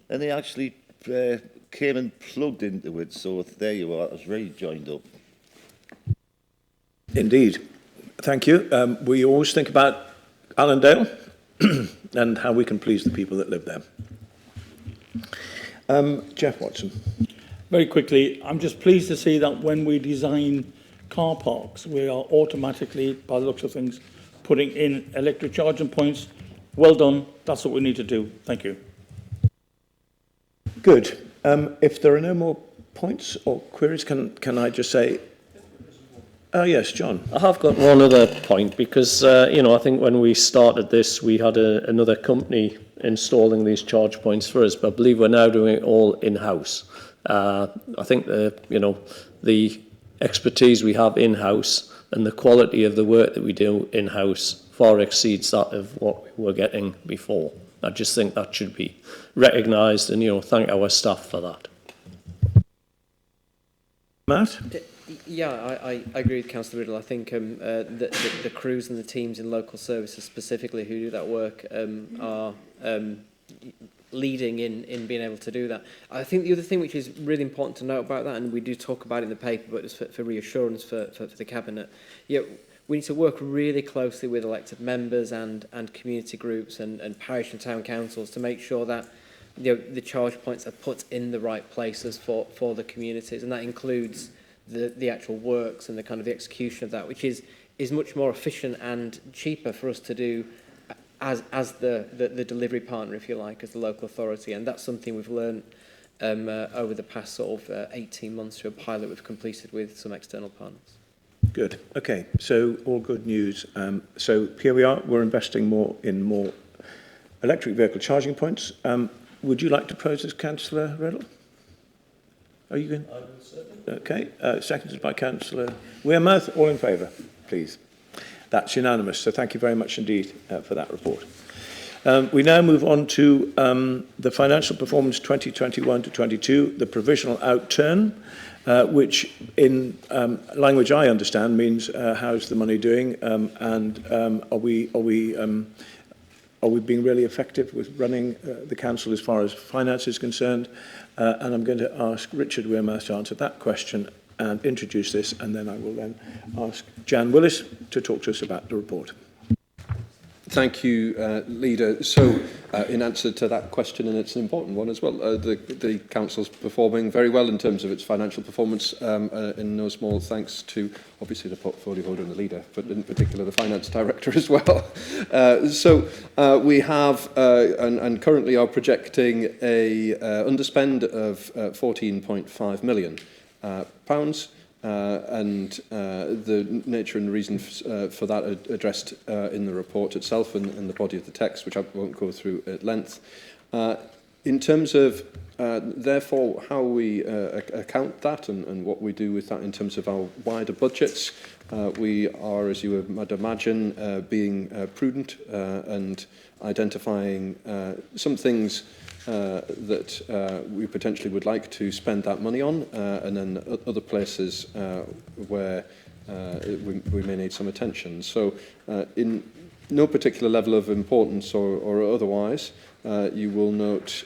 H: and they actually came and plugged into it. So there you are, it was really joined up.
A: Indeed. Thank you. We always think about Allendale and how we can please the people that live there. Jeff Watson.
E: Very quickly, I'm just pleased to see that when we design car parks, we are automatically, by the looks of things, putting in electric charging points. Well done. That's what we need to do. Thank you.
A: Good. If there are no more points or queries, can I just say... yes, John.
D: I have got one other point because, I think when we started this, we had another company installing these charge points for us, but I believe we're now doing it all in-house. I think the expertise we have in-house and the quality of the work that we do in-house far exceeds that of what we were getting before. I just think that should be recognised and, thank our staff for that.
A: Matt?
J: Yeah, I agree with Councillor Riddle. I think the crews and the teams in local services specifically who do that work are leading in being able to do that. I think the other thing which is really important to note about that, and we do talk about it in the paper, but it's for reassurance for the Cabinet, we need to work really closely with elected members and community groups and parish and town councils to make sure that the charge points are put in the right places for the communities, and that includes the actual works and the kind of the execution of that, which is much more efficient and cheaper for us to do as the delivery partner, if you like, as the local authority. And that's something we've learned over the past sort of 18 months through a pilot we've completed with some external partners.
A: Good. Okay, so all good news. So here we are. We're investing more in more electric vehicle charging points. Would you like to pose this, Councillor Riddle? Are you going? I will certainly. Okay, seconded by Councillor Wearmouth. All in favour, please. That's unanimous. So thank you very much indeed for that report. We now move on to the financial performance 2021 to 22, the provisional outturn, which in language I understand means how's the money doing, and are we being really effective with running the council as far as finance is concerned? And I'm going to ask Richard Wearmouth to answer that question and introduce this, and then I will then ask Jan Willis to talk to us about the report.
C: Thank you, Leader. So, in answer to that question, and it's an important one as well, the Council's performing very well in terms of its financial performance, in no small thanks to, obviously, the portfolio holder and the Leader, but in particular the Finance Director as well. We have, and currently are projecting a underspend of £14.5 million. And the nature and reason for that are addressed in the report itself and the body of the text, which I won't go through at length. In terms of, therefore, how we account that and what we do with that in terms of our wider budgets, we are, as you might imagine, being prudent and identifying some things that we potentially would like to spend that money on, and then other places where we may need some attention. So in no particular level of importance or otherwise, you will note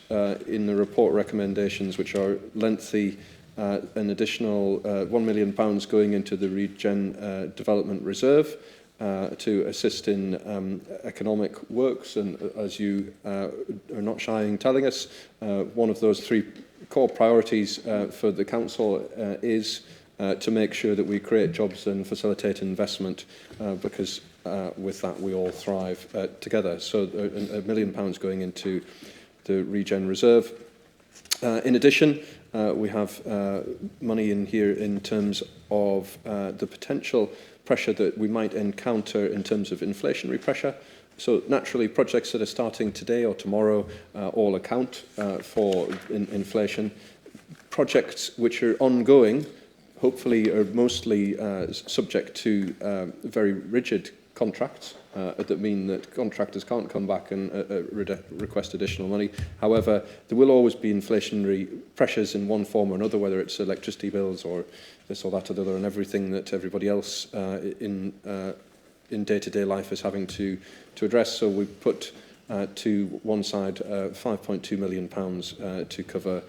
C: in the report recommendations, which are lengthy, an additional £1 million going into the Regen Development Reserve, to assist in economic works, and as you are not shy in telling us, one of those three core priorities for the Council is to make sure that we create jobs and facilitate investment, because with that we all thrive together. So £1 million going into the Regen Reserve. In addition, we have money in here in terms of the potential pressure that we might encounter in terms of inflationary pressure. So naturally, projects that are starting today or tomorrow all account for inflation. Projects which are ongoing, hopefully, are mostly subject to very rigid contracts that mean that contractors can't come back and request additional money. However, there will always be inflationary pressures in one form or another, whether it's electricity bills or this or that or the other, and everything that everybody else in day-to-day life is having to address. So we put to one side £5.2 million to cover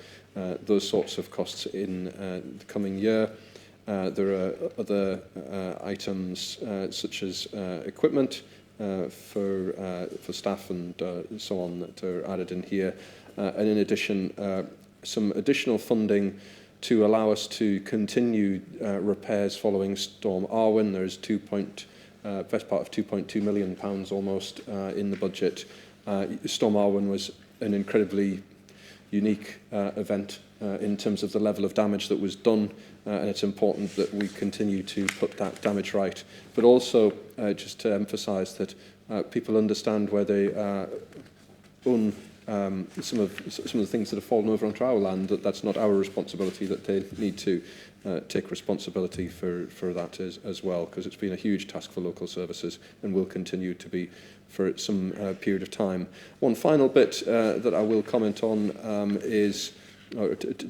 C: those sorts of costs in the coming year. There are other items such as equipment for staff and so on that are added in here. And in addition, some additional funding to allow us to continue repairs following Storm Arwen. There is best part of £2.2 million almost in the budget. Storm Arwen was an incredibly unique event in terms of the level of damage that was done, and it's important that we continue to put that damage right. But also, just to emphasise that people understand where they own some of the things that have fallen over onto our land, that's not our responsibility, that they need to take responsibility for that as well, because it's been a huge task for local services and will continue to be for some period of time. One final bit that I will comment on is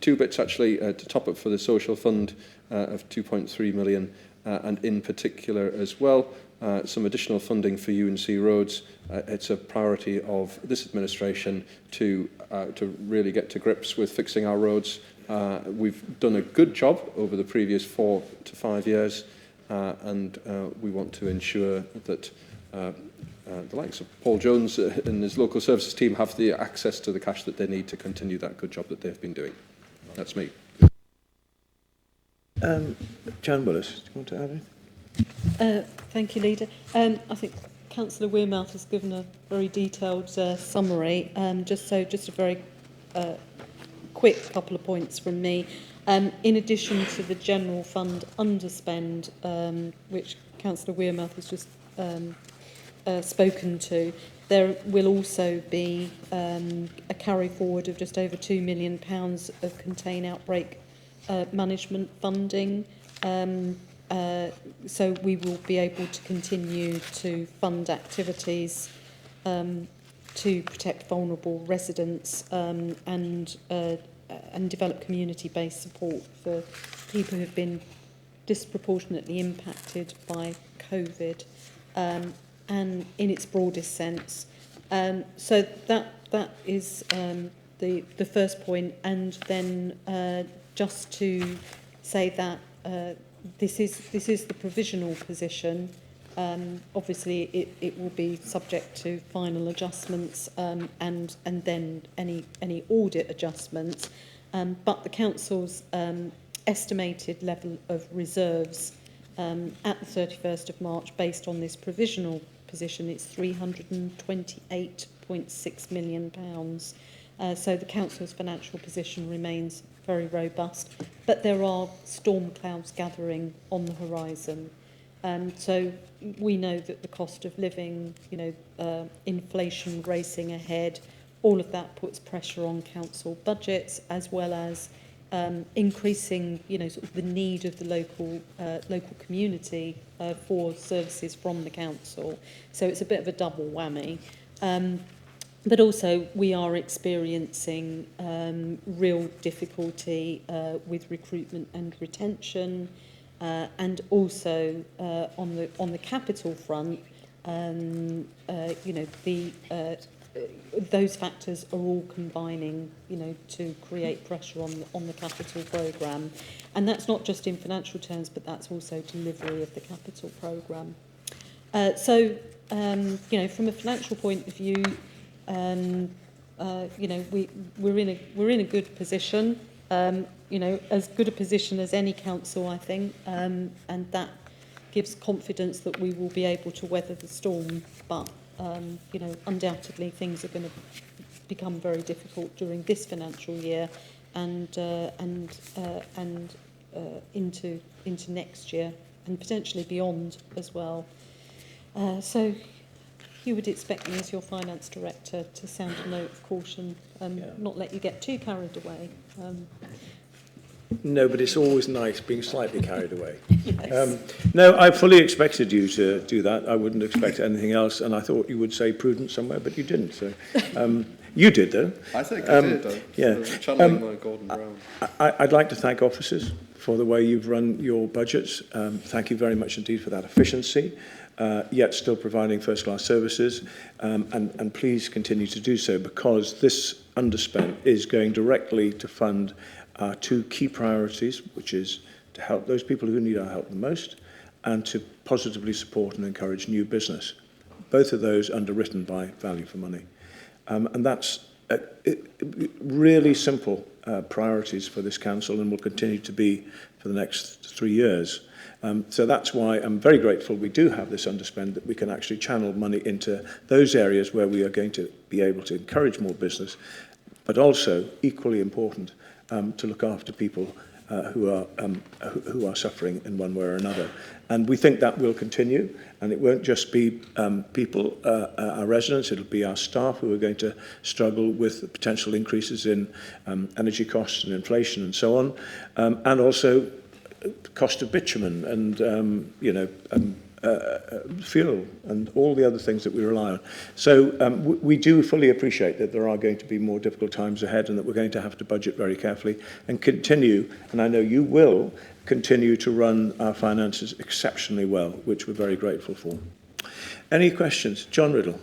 C: two bits actually to top up for the social fund of 2.3 million, and in particular as well some additional funding for UNC roads. It's a priority of this administration to really get to grips with fixing our roads. We've done a good job over the previous 4 to 5 years, and we want to ensure that the likes of Paul Jones and his local services team have the access to the cash that they need to continue that good job that they've been doing. That's me.
A: Jan Willis, do you want to add anything?
B: Thank you, Leader. I think Councillor Wearmouth has given a very detailed summary. Just a very quick couple of points from me. In addition to the general fund underspend, which Councillor Wearmouth has just spoken to, there will also be a carry forward of just over £2 million of contain outbreak management funding. So we will be able to continue to fund activities to protect vulnerable residents and develop community-based support for people who have been disproportionately impacted by COVID, and in its broadest sense. So that is the first point, and then just to say that this is the provisional position. Obviously, it will be subject to final adjustments and then any audit adjustments. But the council's estimated level of reserves at the 31st of March, based on this provisional position, it's £328.6 million. So the council's financial position remains very robust, but there are storm clouds gathering on the horizon. So we know that the cost of living, inflation racing ahead, all of that puts pressure on council budgets, as well as increasing, sort of the need of the local community for services from the council. So it's a bit of a double whammy. But also we are experiencing real difficulty with recruitment and retention, and also on the capital front, those factors are all combining, to create pressure on the capital programme, and that's not just in financial terms, but that's also delivery of the capital programme. So from a financial point of view, we're in a good position, as good a position as any council, I think, and that gives confidence that we will be able to weather the storm. But undoubtedly things are going to become very difficult during this financial year and into next year and potentially beyond as well. So you would expect me, as your finance director, to sound a note of caution and not let you get too carried away.
A: No, but it's always nice being slightly carried away.
B: Yes.
A: No, I fully expected you to do that. I wouldn't expect anything else, and I thought you would say prudent somewhere, but you didn't. So you did, though.
C: I think I did.
A: Yeah.
C: Channeling my Gordon Brown.
A: I'd like to thank officers for the way you've run your budgets. Thank you very much indeed for that efficiency, yet still providing first-class services. And please continue to do so, because this underspend is going directly to fund our two key priorities, which is to help those people who need our help the most, and to positively support and encourage new business. Both of those underwritten by value for money. And that's really simple priorities for this council and will continue to be for the next 3 years. So that's why I'm very grateful we do have this underspend, that we can actually channel money into those areas where we are going to be able to encourage more business, but also, equally important, to look after people who are suffering in one way or another. And we think that will continue, and it won't just be people, our residents, it'll be our staff who are going to struggle with the potential increases in energy costs and inflation and so on, and also cost of bitumen and, fuel and all the other things that we rely on. So we do fully appreciate that there are going to be more difficult times ahead and that we're going to have to budget very carefully and continue, and I know you will, continue to run our finances exceptionally well, which we're very grateful for. Any questions? John Riddle.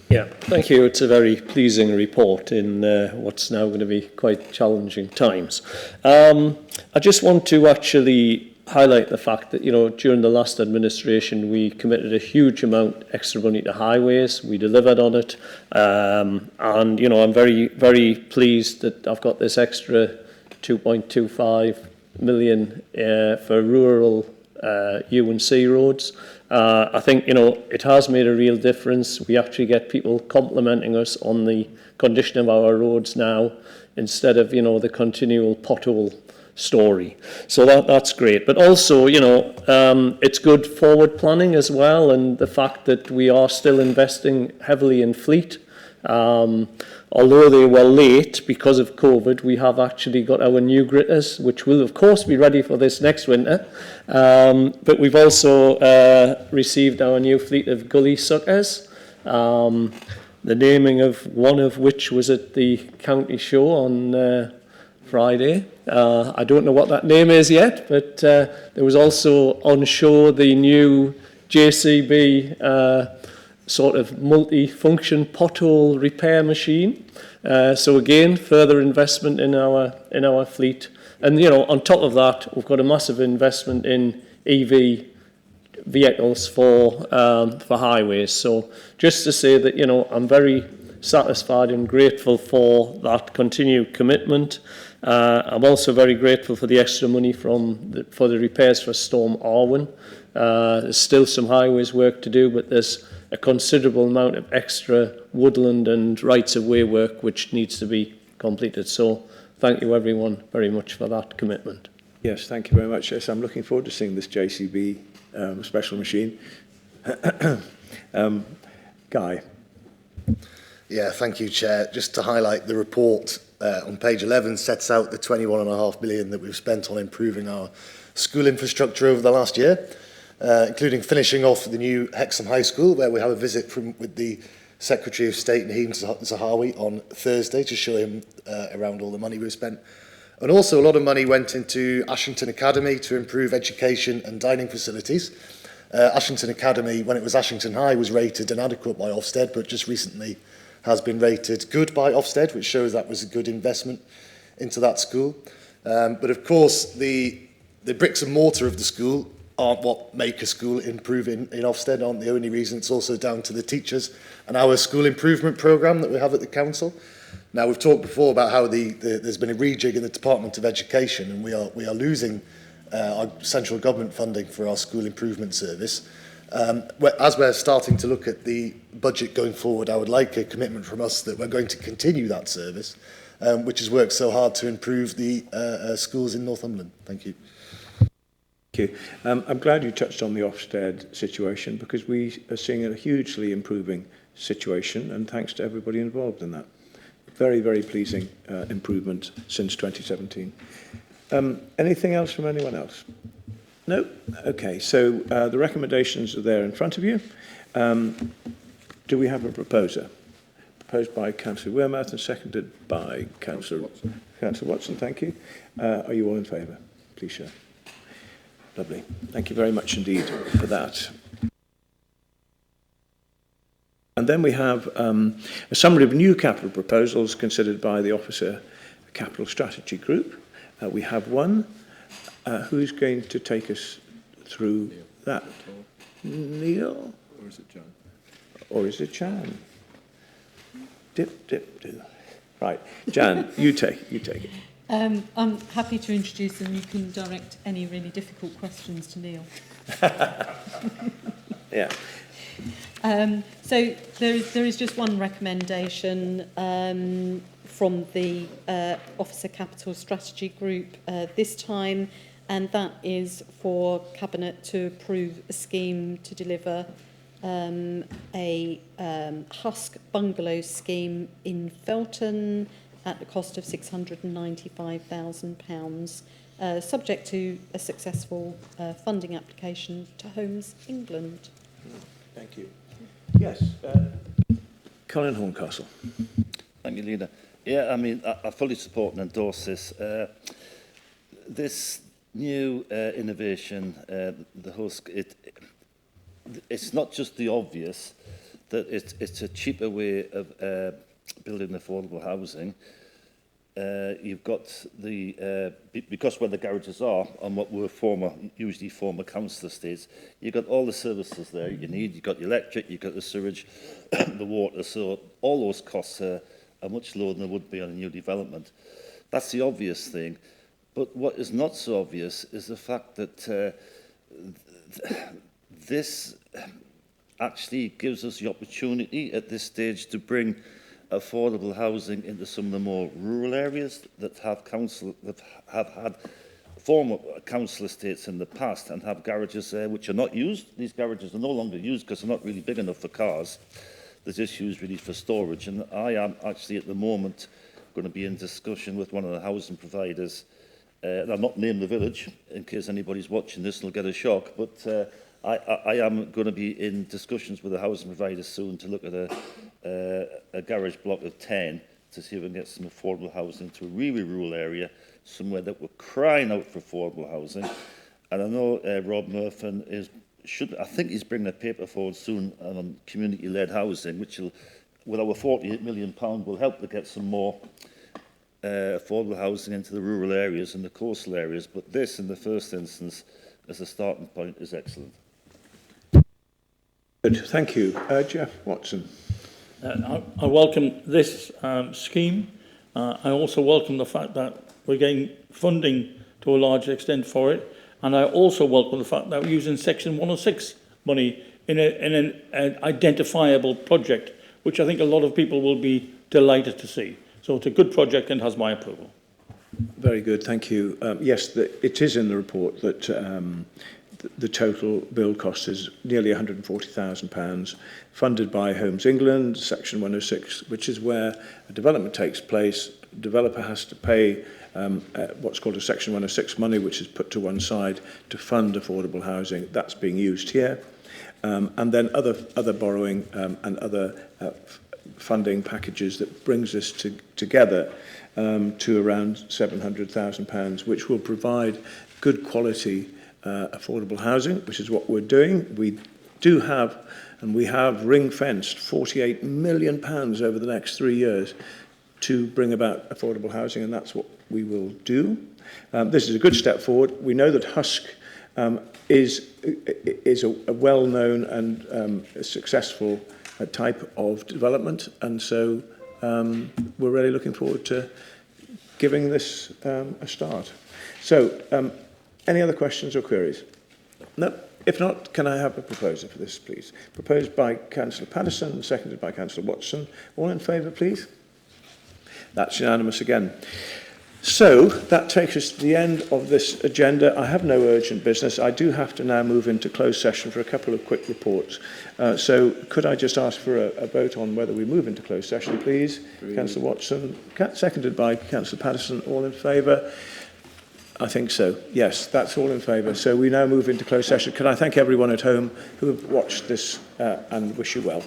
D: Yeah, thank you. It's a very pleasing report in what's now going to be quite challenging times. I just want to actually highlight the fact that, during the last administration, we committed a huge amount extra money to highways. We delivered on it. And, I'm very, very pleased that I've got this extra 2.25 million for rural U&C roads. I think, it has made a real difference. We actually get people complimenting us on the condition of our roads now, instead of, the continual pothole story. So that's great. But also, it's good forward planning as well, and the fact that we are still investing heavily in fleet. Although they were late because of COVID, we have actually got our new gritters, which will of course be ready for this next winter. But we've also received our new fleet of gully suckers. The naming of one of which was at the county show on Friday. I don't know what that name is yet, but there was also on show the new JCB sort of multi-function pothole repair machine. So again, further investment in our fleet. And on top of that, we've got a massive investment in EV vehicles for highways. So just to say that I'm very satisfied and grateful for that continued commitment. I'm also very grateful for the extra money for the repairs for Storm Arwen. There's still some highways work to do, but there's a considerable amount of extra woodland and rights-of-way work which needs to be completed. So thank you everyone very much for that commitment.
A: Yes, thank you very much. Yes, I'm looking forward to seeing this JCB special machine. Guy.
G: Yeah, thank you, Chair. Just to highlight, the report on page 11 sets out the 21.5 million that we've spent on improving our school infrastructure over the last year, including finishing off the new Hexham High School, where we have a visit with the Secretary of State, Naheem Zahawi, on Thursday to show him around all the money we've spent. And also a lot of money went into Ashington Academy to improve education and dining facilities. Ashington Academy, when it was Ashington High, was rated inadequate by Ofsted, but just recently has been rated good by Ofsted, which shows that was a good investment into that school. But of course, the bricks and mortar of the school aren't what make a school improve in Ofsted, aren't the only reason. It's also down to the teachers and our school improvement programme that we have at the council. Now, we've talked before about how there's been a rejig in the Department of Education, and we are losing our central government funding for our school improvement service. As we're starting to look at the budget going forward, I would like a commitment from us that we're going to continue that service, which has worked so hard to improve the schools in Northumberland. Thank you.
A: Thank you. I'm glad you touched on the Ofsted situation, because we are seeing a hugely improving situation, and thanks to everybody involved in that. Very, very pleasing improvement since 2017. Anything else from anyone else? No? Okay, so the recommendations are there in front of you. Do we have a proposer? Proposed by Councillor Wearmouth and seconded by Councillor Watson, thank you. Are you all in favour? Please show. Lovely. Thank you very much indeed for that. And then we have a summary of new capital proposals considered by the Officer Capital Strategy Group. We have one. Who's going to take us through that? Neil?
C: Or is it John?
A: Or is it Jan? Dip, dip, do. Right, Jan, you take it.
B: I'm happy to introduce them. You can direct any really difficult questions to Neil.
A: Yeah.
B: So there is just one recommendation from the Officer Capital Strategy Group this time, and that is for Cabinet to approve a scheme to deliver a husk bungalow scheme in Felton at the cost of £695,000, subject to a successful funding application to Homes England.
A: Thank you. Yes, Colin Horncastle.
H: Thank you, Leader. Yeah, I mean, I fully support and endorse this. This new innovation, the husk, it's not just the obvious that it's a cheaper way of building affordable housing. You've got the because where the garages are on what were usually former council estates, you've got all the services there you need. You've got the electric, you've got the sewage, the water. So all those costs are much lower than they would be on a new development. That's the obvious thing. But what is not so obvious is the fact that this actually gives us the opportunity at this stage to bring affordable housing into some of the more rural areas that have had former council estates in the past and have garages there which are not used. These garages are no longer used because they're not really big enough for cars. They're just used really for storage. And I am actually at the moment going to be in discussion with one of the housing providers. I'll not name the village in case anybody's watching this and will get a shock, but I am going to be in discussions with the housing provider soon to look at a garage block of 10 to see if we can get some affordable housing to a really rural area, somewhere that we're crying out for affordable housing. And I know Rob Murphy I think he's bringing a paper forward soon on community-led housing, which will, with our £48 million, will help to get some more affordable housing into the rural areas and the coastal areas. But this, in the first instance, as a starting point, is excellent.
A: Good, thank you. Jeff Watson.
E: I welcome this scheme. I also welcome the fact that we're getting funding to a large extent for it. And I also welcome the fact that we're using Section 106 money in an identifiable project, which I think a lot of people will be delighted to see. So it's a good project and has my approval.
A: Very good, thank you. Yes, it is in the report that the total build cost is nearly £140,000, funded by Homes England, Section 106, which is where a development takes place. The developer has to pay what's called a Section 106 money, which is put to one side to fund affordable housing. That's being used here. And then other borrowing and other funding packages that brings us together to around £700,000, which will provide good quality affordable housing, which is what we're doing. We do have, and we have ring-fenced £48 million over the next 3 years to bring about affordable housing, and that's what we will do. This is a good step forward. We know that Husk is a well-known and a successful type of development, and so we're really looking forward to giving this a start. So, any other questions or queries? No? If not, can I have a proposer for this, please? Proposed by Councillor Paterson, seconded by Councillor Watson. All in favour, please? That's unanimous again. So, that takes us to the end of this agenda. I have no urgent business. I do have to now move into closed session for a couple of quick reports. So, could I just ask for a vote on whether we move into closed session, please? Councillor Watson, seconded by Councillor Paterson. All in favour? I think so. Yes, that's all in favour. So we now move into closed session. Can I thank everyone at home who have watched this and wish you well.